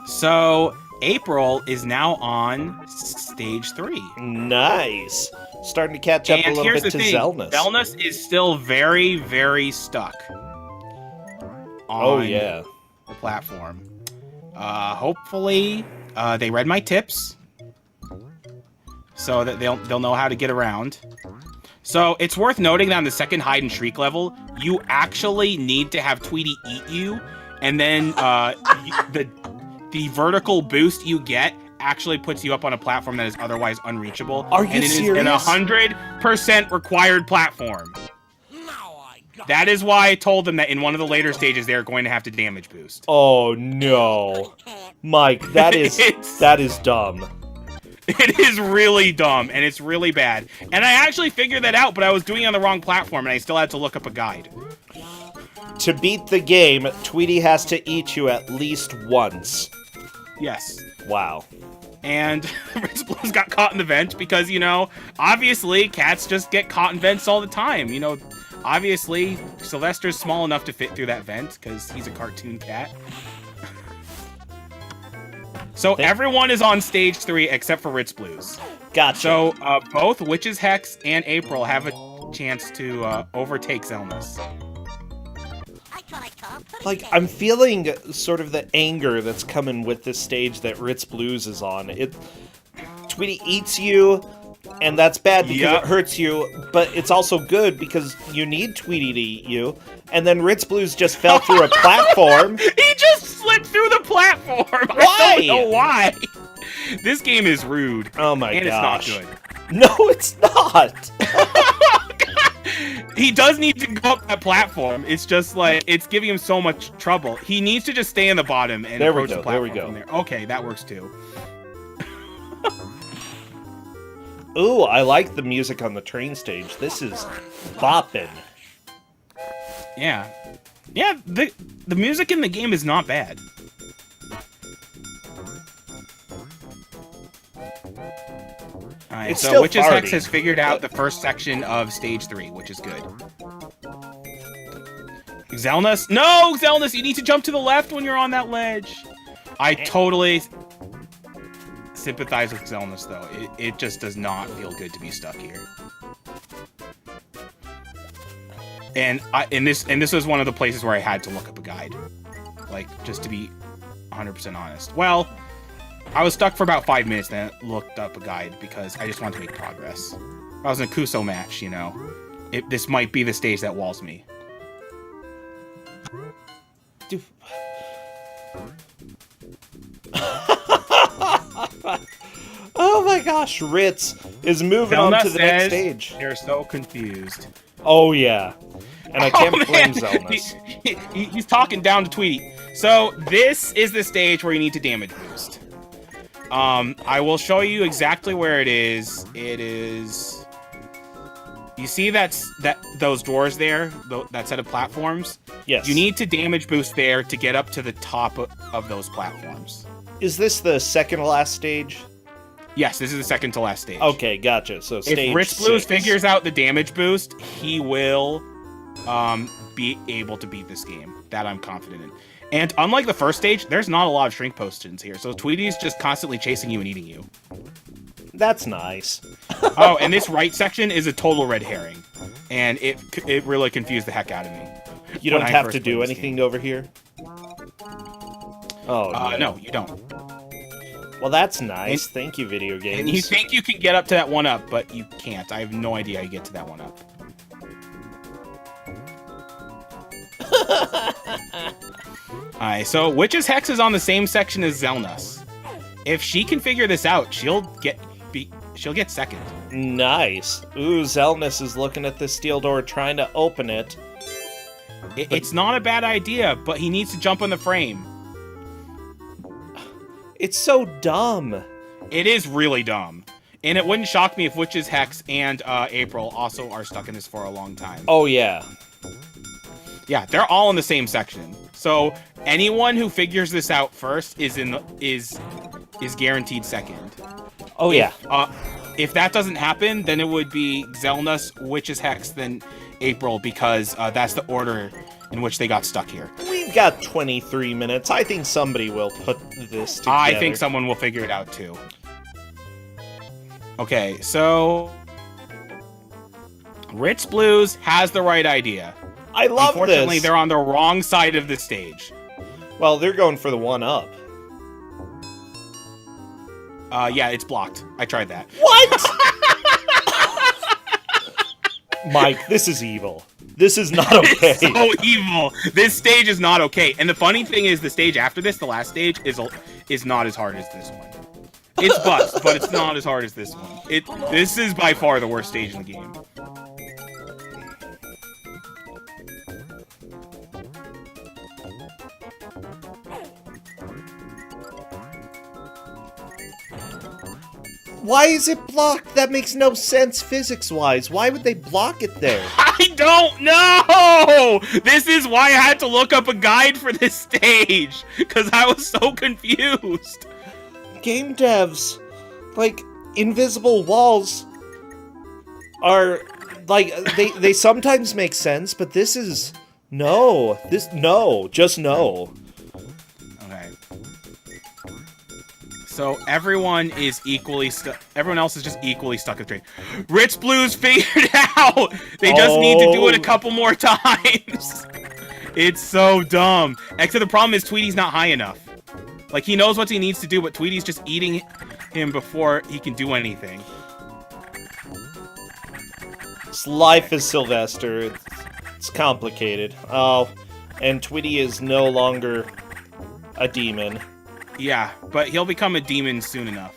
So April is now on stage 3. Nice. Starting to catch up a little bit to Zelnus. Zelnus is still very, very stuck on the platform. Hopefully, they read my tips so that they'll know how to get around. So it's worth noting that on the second hide and shriek level, you actually need to have Tweety eat you, and then the vertical boost you get actually puts you up on a platform that is otherwise unreachable. Are you serious? And it is an 100% required platform. That is why I told them that in one of the later stages they're going to have to damage boost. Oh no, Mike, that is dumb. It is really dumb, and it's really bad. And I actually figured that out, but I was doing it on the wrong platform, and I still had to look up a guide. To beat the game, Tweety has to eat you at least once. Yes. Wow. And Ritz Blues got caught in the vent because, you know, obviously cats just get caught in vents all the time. You know, obviously Sylvester's small enough to fit through that vent because he's a cartoon cat. So everyone is on stage 3 except for Ritz Blues. Gotcha. So both Witch's Hex and April have a chance to overtake Zelnus. Like, I'm feeling sort of the anger that's coming with this stage that Ritz Blues is on. Tweety eats you, and that's bad because it hurts you, but it's also good because you need Tweety to eat you. And then Ritz Blues just fell through a platform. He just slipped through the platform. Why? I don't know why. This game is rude. Oh my gosh. And it's not good. No, it's not. He does need to go up that platform. It's just like, it's giving him so much trouble. He needs to just stay in the bottom and approach the platform from there. Okay, that works too. Ooh, I like the music on the train stage. This is bopping. Yeah. Yeah, the music in the game is not bad. Alright, so Witch's Hex has figured out the first section of stage 3, which is good. Zelnus? No, Zelnus, you need to jump to the left when you're on that ledge. I totally sympathize with Zelnus, though. It just does not feel good to be stuck here. And this was one of the places where I had to look up a guide. Like, just to be 100% honest. Well, I was stuck for about 5 minutes, then I looked up a guide because I just wanted to make progress. If I was in a Kuso match, you know, this might be the stage that walls me. Oh my gosh, Ritz is moving on to the next stage. They're so confused. Oh yeah. And I can't blame Zelnus. He's talking down to Tweety. So this is the stage where you need to damage boost. I will show you exactly where it is. It is... You see those doors there? That set of platforms? Yes. You need to damage boost there to get up to the top of those platforms. Is this the second to last stage? Yes, this is the second to last stage. Okay, gotcha. So stage if Rich Blues 6. figures out the damage boost, he will be able to beat this game. That I'm confident in. And unlike the first stage, there's not a lot of shrink potions here, so Tweety's just constantly chasing you and eating you. That's nice. Oh, and this right section is a total red herring, and it really confused the heck out of me. You don't have to do anything over here? Oh, no, you don't. Well, that's nice. Thank you, video games. And you think you can get up to that one up, but you can't. I have no idea how you get to that one up. Alright, so Witch's Hex is on the same section as Zelnus. If she can figure this out, she'll get second. Nice. Ooh, Zelnus is looking at the steel door, trying to open it. It's not a bad idea, but he needs to jump on the frame. It's so dumb. It is really dumb. And it wouldn't shock me if Witch's Hex and April also are stuck in this for a long time. Oh, yeah. Yeah, they're all in the same section. So anyone who figures this out first is guaranteed second. Oh, yeah. If that doesn't happen, then it would be Zelnus, Witch's Hex, then April, because that's the order in which they got stuck here. We've got 23 minutes. I think somebody will put this together. I think someone will figure it out, too. Okay, so... Ritz Blues has the right idea. I love this. Unfortunately, they're on the wrong side of the stage. Well, they're going for the one-up. Yeah, it's blocked. I tried that. What? Mike, this is evil. This is not okay. It's so evil. This stage is not okay. And the funny thing is, the stage after this, the last stage, is not as hard as this one. It's bust, but it's not as hard as this one. This is by far the worst stage in the game. Why is it blocked? That makes no sense physics-wise. Why would they block it there? I don't know! This is why I had to look up a guide for this stage, because I was so confused. Game devs, like, invisible walls are, like, they sometimes make sense, but this is, no, just no. Okay. So everyone is equally stuck. Everyone else is just equally stuck at the train. Ritz Blues figured it out. They just need to do it a couple more times. It's so dumb. Except the problem is Tweety's not high enough. Like, he knows what he needs to do, but Tweety's just eating him before he can do anything. It's life is Sylvester. It's complicated. Oh, and Tweety is no longer a demon. Yeah, but he'll become a demon soon enough.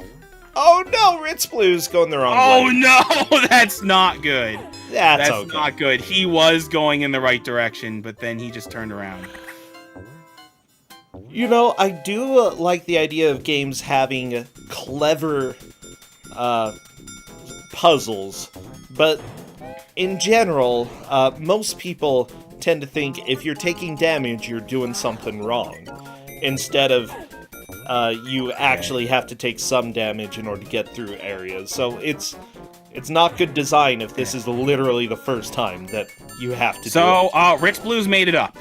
Oh no, Ritz Blues going the wrong way. Oh no, that's not good. That's okay. Not good. He was going in the right direction, but then he just turned around. You know, I do like the idea of games having clever puzzles, but in general, most people tend to think if you're taking damage, you're doing something wrong, instead of you actually have to take some damage in order to get through areas. So it's not good design if this is literally the first time that you have to do it. So, Ritz Blues made it up.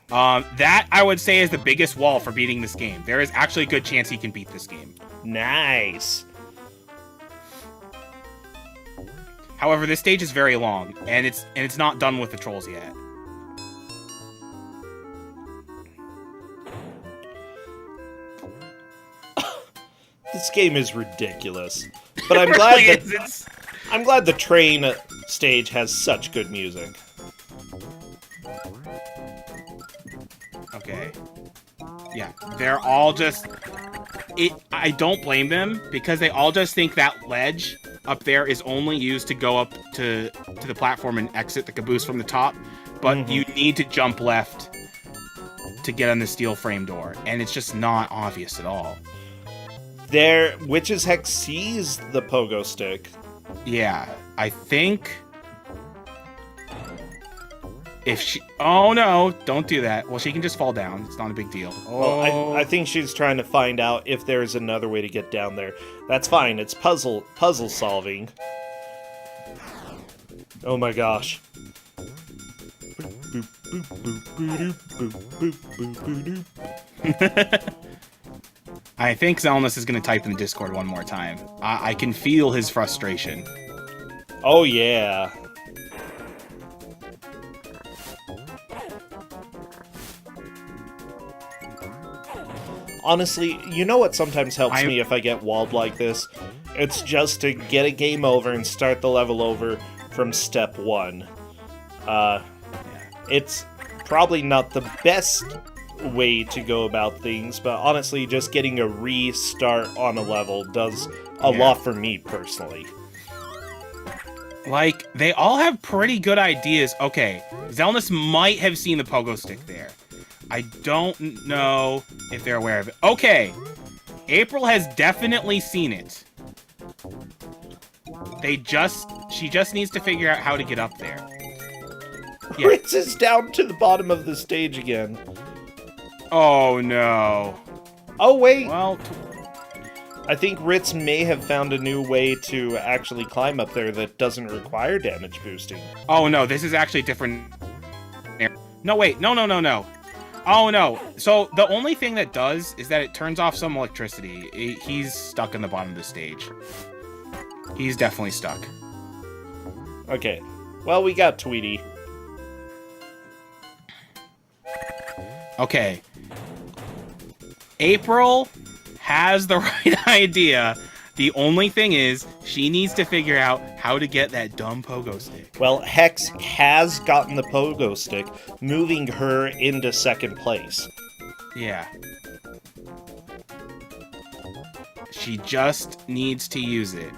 That, I would say, is the biggest wall for beating this game. There is actually a good chance he can beat this game. Nice. However, this stage is very long, and it's not done with the trolls yet. This game is ridiculous, but I'm glad I'm glad the train stage has such good music. Okay. Yeah, they're all just I don't blame them, because they all just think that ledge up there is only used to go up to the platform and exit the caboose from the top. But you need to jump left to get on the steel frame door, and it's just not obvious at all. Witch's Hex sees the pogo stick. Yeah, I think if she... Oh, no, don't do that. Well, she can just fall down. It's not a big deal. Oh. Well, I think she's trying to find out if there's another way to get down there. That's fine. It's puzzle solving. Oh my gosh. I think Zelnus is going to type in the Discord one more time. I can feel his frustration. Oh, yeah. Honestly, you know what sometimes helps me if I get walled like this? It's just to get a game over and start the level over from step 1. It's probably not the best way to go about things, but honestly, just getting a restart on a level does a lot for me personally. Like, they all have pretty good ideas. Okay, Zelnus might have seen the pogo stick there. I don't know if they're aware of it. Okay, April has definitely seen it. She just needs to figure out how to get up there. Yeah. Ritz is down to the bottom of the stage again. Oh no. Oh wait. Well, I think Ritz may have found a new way to actually climb up there that doesn't require damage boosting. Oh no, this is actually different. No, wait, no. Oh no, so the only thing that does is that it turns off some electricity. He's stuck in the bottom of the stage. He's definitely stuck. Okay, well, we got Tweety. Okay. April has the right idea. The only thing is, she needs to figure out how to get that dumb pogo stick. Well, Hex has gotten the pogo stick, moving her into second place. Yeah. She just needs to use it.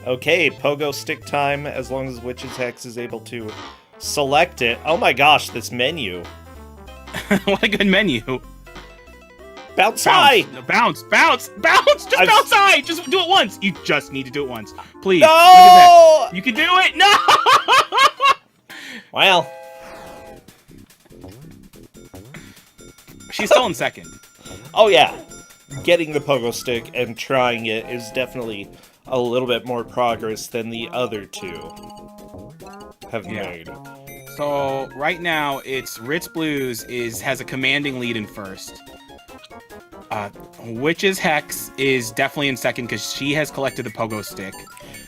Okay, pogo stick time, as long as Witch's Hex is able to select it. Oh my gosh, this menu. What a good menu. Bounce high! No, bounce! Bounce! Bounce! Just bounce high! Just do it once! You just need to do it once. Please. No! You can do it! No! Well. She's still in second. Oh yeah. Getting the pogo stick and trying it is definitely a little bit more progress than the other two have made. So right now it's Ritz Blues has a commanding lead in first. Witch's Hex is definitely in second because she has collected the pogo stick.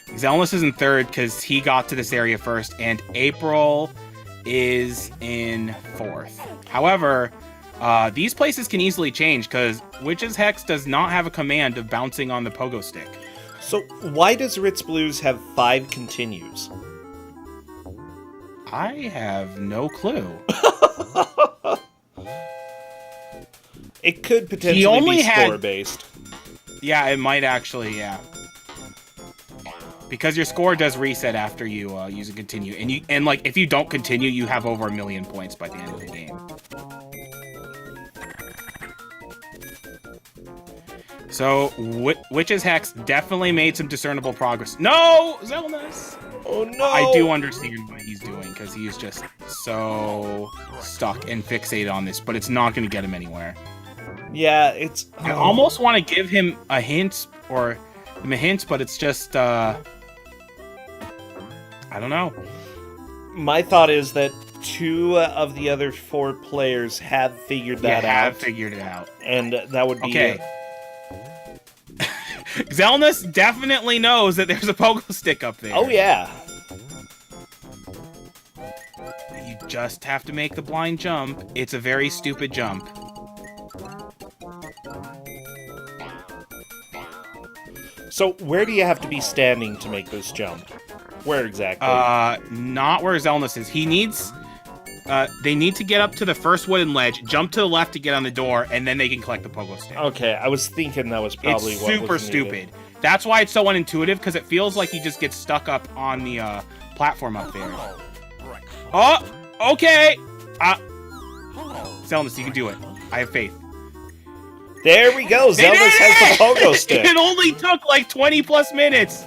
Zelnus is in third because he got to this area first, and April is in fourth. However, these places can easily change because Witch's Hex does not have a command of bouncing on the pogo stick. So why does Ritz Blues have 5 continues? I have no clue. It could potentially be score-based. Yeah, it might actually, yeah. Because your score does reset after you use a continue. And like, if you don't continue, you have over 1 million points by the end of the game. So, Witch's Hex definitely made some discernible progress. No! Zelnus! Oh no! I do understand what he's doing, because he is just so stuck and fixated on this, but it's not going to get him anywhere. Yeah, it's... I almost want to give him a hint, but it's just, I don't know. My thought is that 2 of the other 4 players have figured that out. Have figured it out. And that would be it. Zelnus definitely knows that there's a pogo stick up there. Oh, yeah. You just have to make the blind jump. It's a very stupid jump. So, where do you have to be standing to make this jump? Where exactly? Not where Zelnus is. He needs... They need to get up to the first wooden ledge, jump to the left to get on the door, and then they can collect the pogo stick. Okay, I was thinking that was probably it's what super was needed. stupid. That's why it's so unintuitive, because it feels like you just get stuck up on the platform up there. Oh, okay. Zelnus, you can do it. I have faith. There we go. Zelnus has the pogo stick. It only took like 20 plus minutes,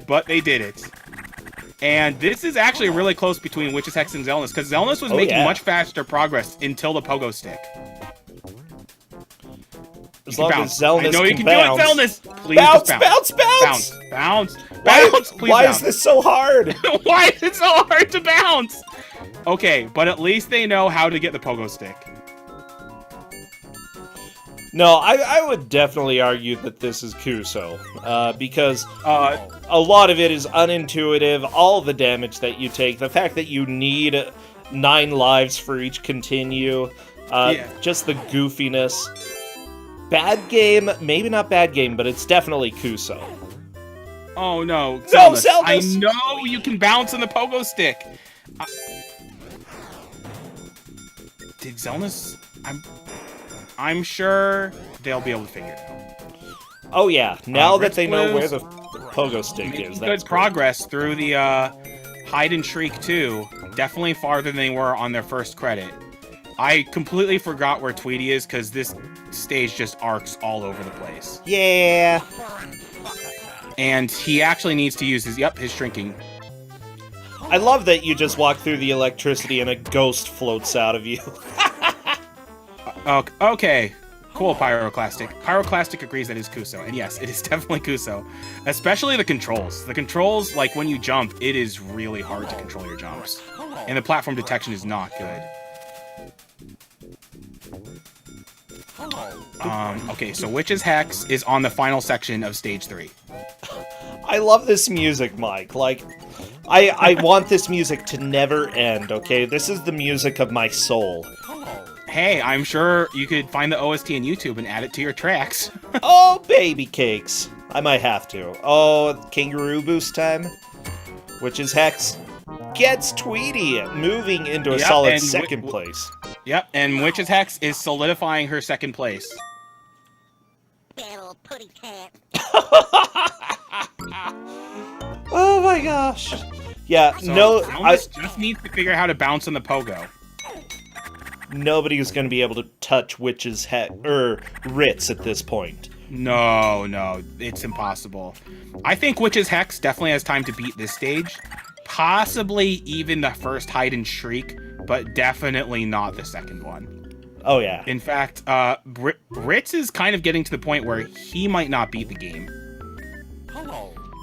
but they did it. And this is actually really close between Witch's Hex and Zelnus, because Zelnus was making much faster progress until the pogo stick. As long as Zelnus I know you can bounce. do it, Zelnus. Please Bounce, just bounce, bounce! Bounce, bounce, please Why bounce. is this so hard? Why is it so hard to bounce? Okay, but at least they know how to get the pogo stick. No, I would definitely argue that this is Kuso, because a lot of it is unintuitive, all the damage that you take, the fact that you need 9 lives for each continue, just the goofiness. Bad game, maybe not bad game, but it's definitely Kuso. Oh no, Zelnus! I know you can bounce on the pogo stick. Did Zelnus? I'm sure they'll be able to figure it out. Oh yeah, now that Ritz they know Blues, where the pogo stick is. Good progress through the Hide and Shriek 2. Definitely farther than they were on their first credit. I completely forgot where Tweety is because this stage just arcs all over the place. Yeah. And he actually needs to use his shrinking. I love that you just walk through the electricity and a ghost floats out of you. Okay. Cool, Pyroclastic. Pyroclastic agrees that is Kuso. And yes, it is definitely Kuso. Especially the controls. The controls, like when you jump, it is really hard to control your jumps. And the platform detection is not good. Okay, so Witch's Hex is on the final section of Stage 3. I love this music, Mike. Like, I want this music to never end, okay? This is the music of my soul. Hey, I'm sure you could find the OST on YouTube and add it to your tracks. Oh, baby cakes. I might have to. Oh, kangaroo boost time. Witch's Hex gets Tweety, moving into a solid second place. Yep, and Witch's Hex is solidifying her second place. Battle putty cat. Oh my gosh. Yeah, So no, Zelnus just needs to figure out how to bounce on the pogo. Nobody's going to be able to touch Witch's Hex, Ritz at this point. No, it's impossible. I think Witch's Hex definitely has time to beat this stage. Possibly even the first Hide and Shriek, but definitely not the second one. Oh, yeah. In fact, Ritz is kind of getting to the point where he might not beat the game.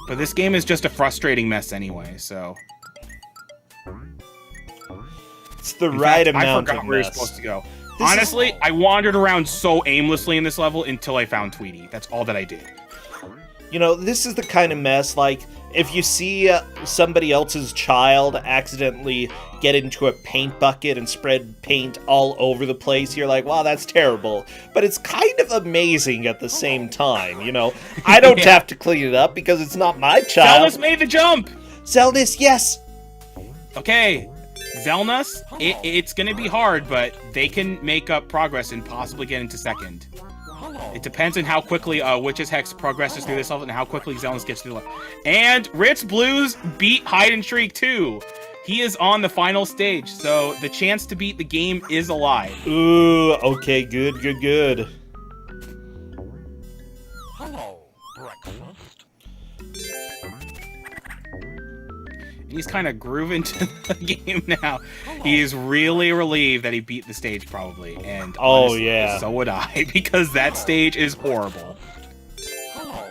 But this game is just a frustrating mess anyway, so... It's the right amount I forgot of where you're mess. supposed to go. This Honestly, I wandered around so aimlessly in this level until I found Tweety. That's all that I did. You know, this is the kind of mess, like, if you see somebody else's child accidentally get into a paint bucket and spread paint all over the place, you're like, wow, that's terrible. But it's kind of amazing at the same time, you know? I don't have to clean it up because it's not my child. Zelnus made the jump! Zelnus, yes! Okay, Zelnus, it's going to be hard, but they can make up progress and possibly get into second. It depends on how quickly Witch's Hex progresses through this level and how quickly Zelnus gets through the level. And Ritz Blues beat Hide and Shriek 2. He is on the final stage, so the chance to beat the game is alive. Ooh, okay, good. Hello, breakfast. He's kind of grooving to the game now. He is really relieved that he beat the stage, probably. And honestly, yeah. So would I, because that stage is horrible. Hello,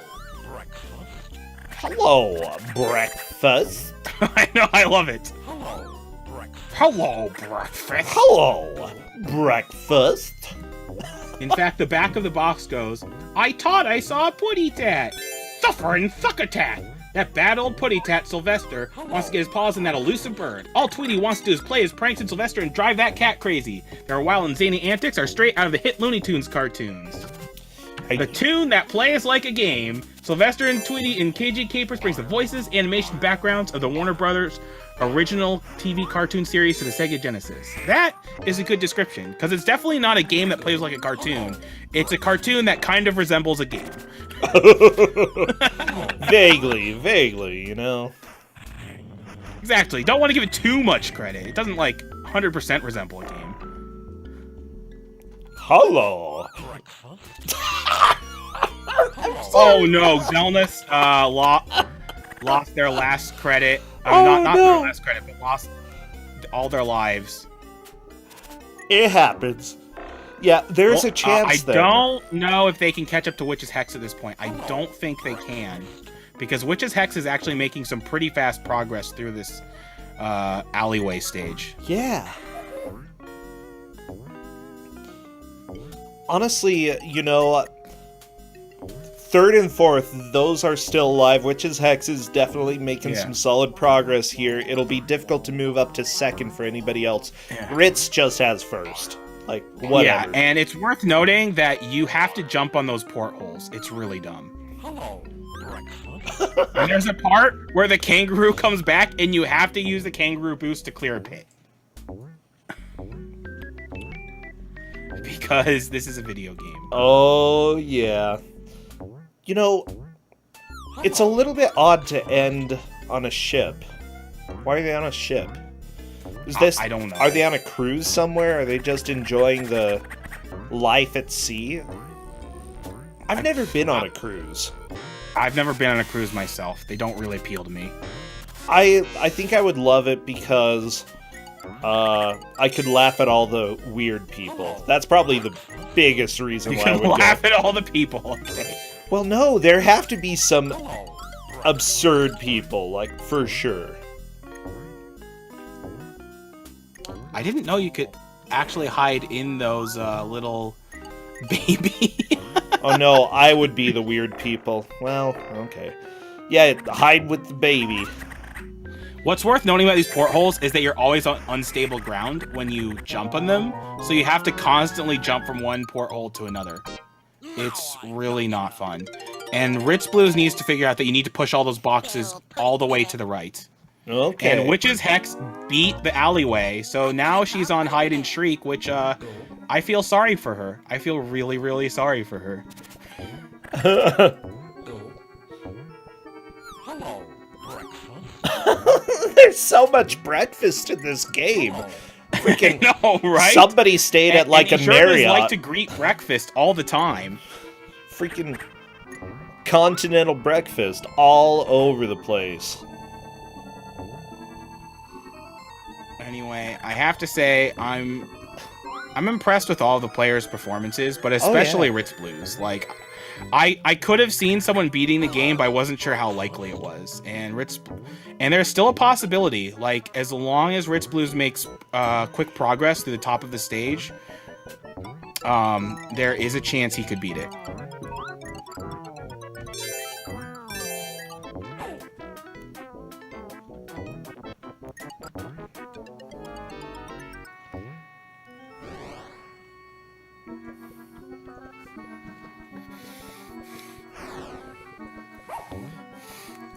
breakfast. Hello, breakfast. I know, I love it. Hello, breakfast. Hello, breakfast. Hello, breakfast. In fact, the back of the box goes, I thought I saw a putty tat. Suffering succotat. That bad old putty tat, Sylvester, wants to get his paws on that elusive bird. All Tweety wants to do is play his pranks in Sylvester and drive that cat crazy. Their wild and zany antics are straight out of the hit Looney Tunes cartoons. The tune that plays like a game, Sylvester and Tweety in Cagey Capers brings the voices, animation, backgrounds of the Warner Brothers original TV cartoon series to the Sega Genesis. That is a good description, because it's definitely not a game that plays like a cartoon. It's a cartoon that kind of resembles a game. Vaguely, you know? Exactly. Don't want to give it too much credit. It doesn't, like, 100% resemble a game. Hello. Breakfast. Oh no, Zelnus lost their last credit. Not their last credit, but lost all their lives. It happens. Yeah, there's a chance I don't know if they can catch up to Witch's Hex at this point. I don't think they can. Because Witch's Hex is actually making some pretty fast progress through this alleyway stage. Yeah. Honestly, you know, third and fourth, those are still alive. Witch's Hex is definitely making some solid progress here. It'll be difficult to move up to second for anybody else. Yeah. Ritz just has first. Like, whatever. Yeah, and it's worth noting that you have to jump on those portholes. It's really dumb. Hello, breakfast. And there's a part where the kangaroo comes back, and you have to use the kangaroo boost to clear a pit. Because this is a video game. Oh, yeah. You know, it's a little bit odd to end on a ship. Why are they on a ship? Is this? I don't know. Are they on a cruise somewhere? Are they just enjoying the life at sea? I've never been on a cruise. I've never been on a cruise myself. They don't really appeal to me. I think I would love it because I could laugh at all the weird people. That's probably the biggest reason You why I can would laugh go. at all the people. Okay. Well, no, there have to be some Hello, absurd people, like, for sure. I didn't know you could actually hide in those little baby. Oh no, I would be the weird people. Well, okay. Yeah, hide with the baby. What's worth noting about these portholes is that you're always on unstable ground when you jump on them, so you have to constantly jump from one porthole to another. It's really not fun. And Ritz Blues needs to figure out that you need to push all those boxes all the way to the right. Okay. And Witch's Hex beat the alleyway, so now she's on Hide and Shriek, which I feel sorry for her. I feel really, really sorry for her. hello, breakfast. There's so much breakfast in this game. Freaking No, right? somebody stayed at like and a he sure does Marriott. like to greet breakfast all the time. Freaking continental breakfast all over the place. Anyway, I have to say I'm impressed with all the players' performances, but especially Ritz Blues. Like, I could have seen someone beating the game, but I wasn't sure how likely it was. And there's still a possibility. Like, as long as Ritz Blues makes quick progress through the top of the stage, there is a chance he could beat it.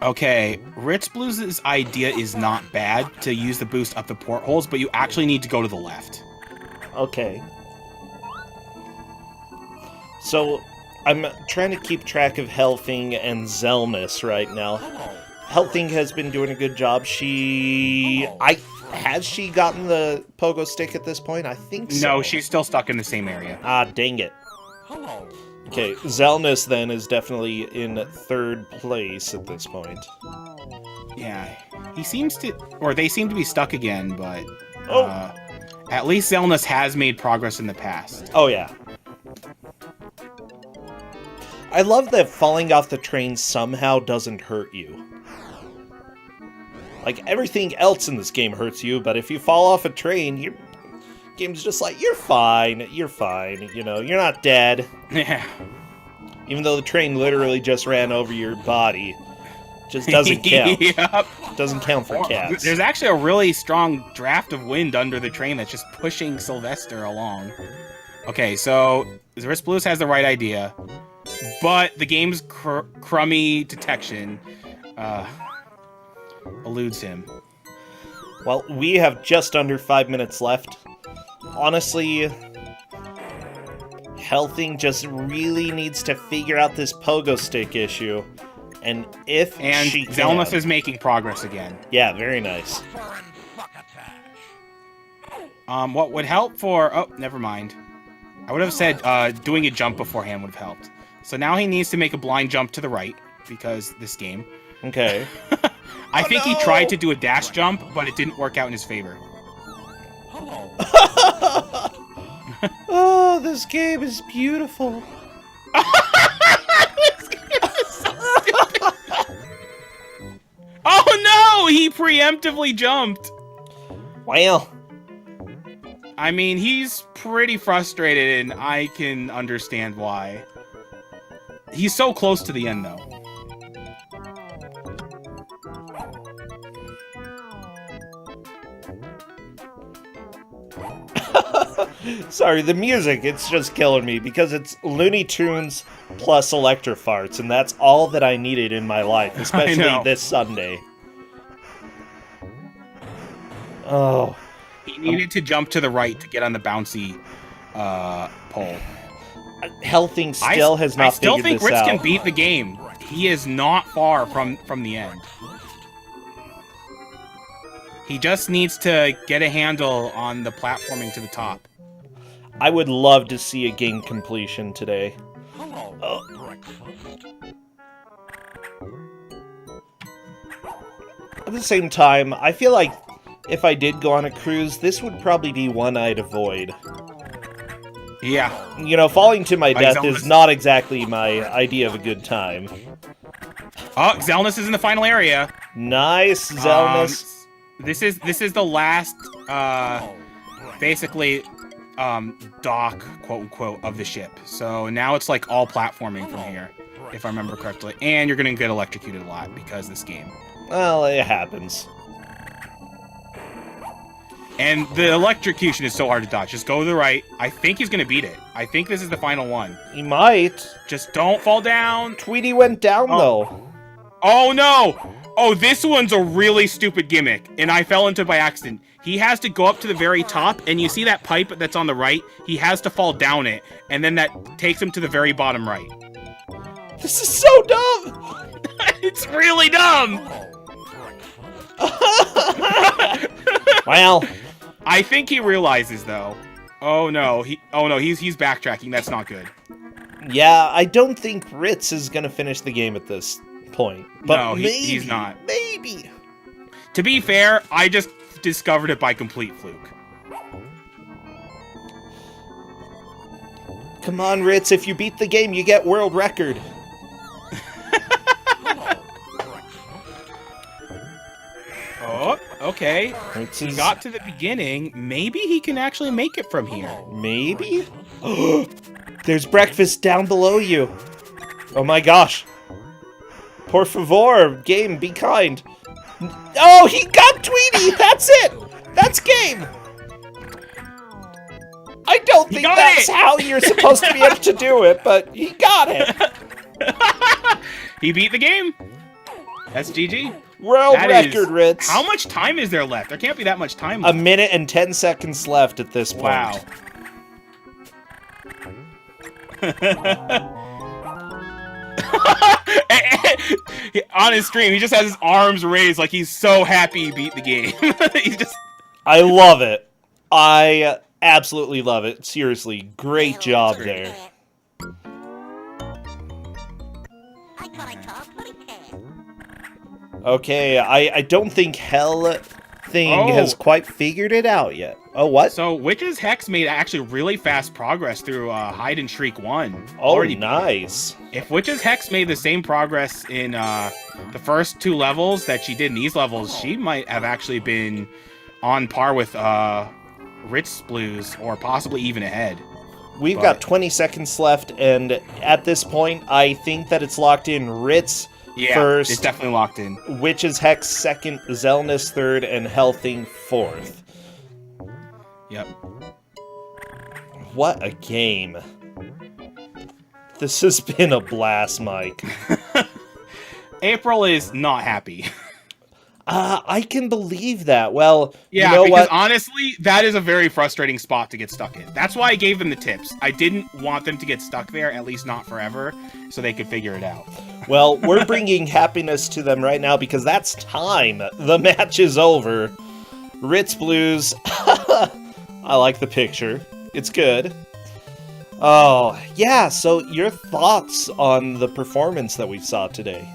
Okay, Ritz Blues' idea is not bad to use the boost up the portholes, but you actually need to go to the left. Okay. So, I'm trying to keep track of Helfing and Zelnus right now. Helfing has been doing a good job. Has she gotten the pogo stick at this point? I think so. No, she's still stuck in the same area. Ah, dang it. Hello. Okay, Zelnus then is definitely in third place at this point. Yeah, they seem to be stuck again, but Oh. at least Zelnus has made progress in the past. Oh, yeah. I love that falling off the train somehow doesn't hurt you. Like, everything else in this game hurts you, but if you fall off a train, your game's just like, you're fine, you know, you're not dead. Yeah. Even though the train literally just ran over your body. Just doesn't count. Yep. Doesn't count for cats. There's actually a really strong draft of wind under the train that's just pushing Sylvester along. Okay, so Ritz Blues has the right idea, but the game's crummy detection eludes him. Well, we have just under 5 minutes left. Honestly, Healthing just really needs to figure out this pogo stick issue. And if she Zelmus can... is making progress again. Yeah, very nice. What would help for... Oh, never mind. I would have said doing a jump beforehand would have helped. So now he needs to make a blind jump to the right, because this game. Okay. I think he tried to do a dash jump, but it didn't work out in his favor. Oh, this game is beautiful. This game is so stupid. Oh no! He preemptively jumped. Well... I mean, he's pretty frustrated, and I can understand why. He's so close to the end, though. Sorry, the music, it's just killing me, because it's Looney Tunes plus Electrofarts, and that's all that I needed in my life, especially this Sunday. Oh... He needed to jump to the right to get on the bouncy pole. Healthing still has not figured this out. I still think Ritz can beat the game. He is not far from the end. He just needs to get a handle on the platforming to the top. I would love to see a game completion today. At the same time, I feel like if I did go on a cruise, this would probably be one I'd avoid. Yeah. You know, falling to my death is not exactly my idea of a good time. Oh, Zelmus is in the final area. Nice, Zelmus. This is the last, basically, dock, quote-unquote, of the ship. So now it's like all platforming from here, if I remember correctly. And you're gonna get electrocuted a lot because of this game. Well, it happens. And the electrocution is so hard to dodge. Just go to the right. I think he's going to beat it. I think this is the final one. He might. Just don't fall down. Tweety went down, though. Oh, no. Oh, this one's a really stupid gimmick, and I fell into it by accident. He has to go up to the very top, and you see that pipe that's on the right? He has to fall down it, and then that takes him to the very bottom right. This is so dumb! It's really dumb! Well... I think he realizes, though. Oh no, he's backtracking. That's not good. Yeah, I don't think Ritz is gonna finish the game at this point. But no, maybe, he's not. Maybe. To be fair, I just discovered it by complete fluke. Come on, Ritz, if you beat the game, you get world record. Oh, okay. He got to the beginning. Maybe he can actually make it from here. Maybe? There's breakfast down below you. Oh my gosh. Por favor, game, be kind. Oh, he got Tweety! That's it! That's game! I don't think that's how you're supposed to be able to do it, but he got it. He beat the game. That's GG. World record, Ritz. How much time is there left? There can't be that much time left. 1 minute and 10 seconds left at this point. Wow. On his stream, he just has his arms raised like he's so happy he beat the game. He's just... I love it. I absolutely love it. Seriously, great job there. Okay, I don't think Healthing has quite figured it out yet. Oh, what? So, Witch's Hex made actually really fast progress through Hide and Shriek 1. Oh, nice. If Witch's Hex made the same progress in the first 2 levels that she did in these levels, she might have actually been on par with Ritz Blues, or possibly even ahead. We've got 20 seconds left, and at this point, I think that it's locked in. Ritz first. It's definitely locked in. Witch's Hex second, Zelmus third, and Healthing fourth. Yep. What a game. This has been a blast, Mike. April is not happy. I can believe that. Well, Yeah, you know because what? honestly, that is a very frustrating spot to get stuck in. That's why I gave them the tips. I didn't want them to get stuck there, at least not forever, so they could figure it out. Well, we're bringing happiness to them right now because that's time. The match is over. Ritz Blues. I like the picture. It's good. Oh, yeah, so your thoughts on the performance that we saw today?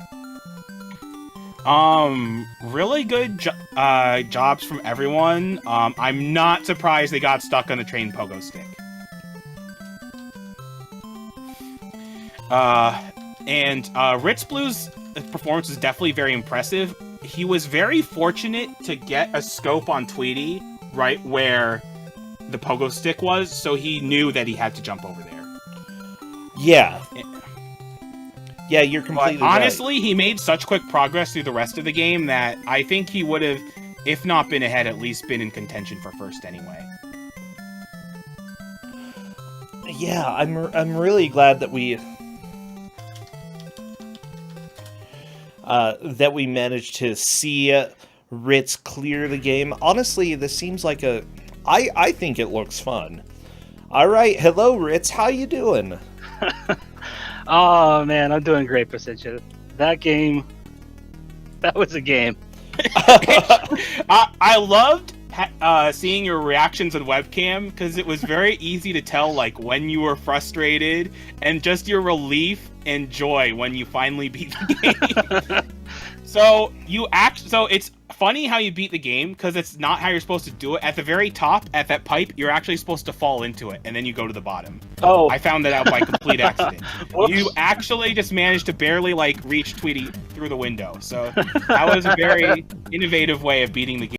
Really good jobs from everyone. I'm not surprised they got stuck on the train pogo stick. Ritz Blue's performance is definitely very impressive. He was very fortunate to get a scope on Tweety right where the pogo stick was, so he knew that he had to jump over there. Yeah. Yeah, you're completely But honestly, he made such quick progress through the rest of the game that I think he would have, if not been ahead, at least been in contention for first anyway. right. Yeah, I'm really glad that we managed to see Ritz clear the game. Honestly, this seems like I think it looks fun. All right, hello Ritz, how you doing? Oh man, I'm doing great, Pacicia. That was a game. I loved seeing your reactions on webcam because it was very easy to tell like when you were frustrated and just your relief and joy when you finally beat the game. So it's funny how you beat the game because it's not how you're supposed to do it. At the very top, at that pipe, you're actually supposed to fall into it, and then you go to the bottom. Oh, I found that out by complete accident. Whoops. You actually just managed to barely reach Tweety through the window. So that was a very innovative way of beating the game.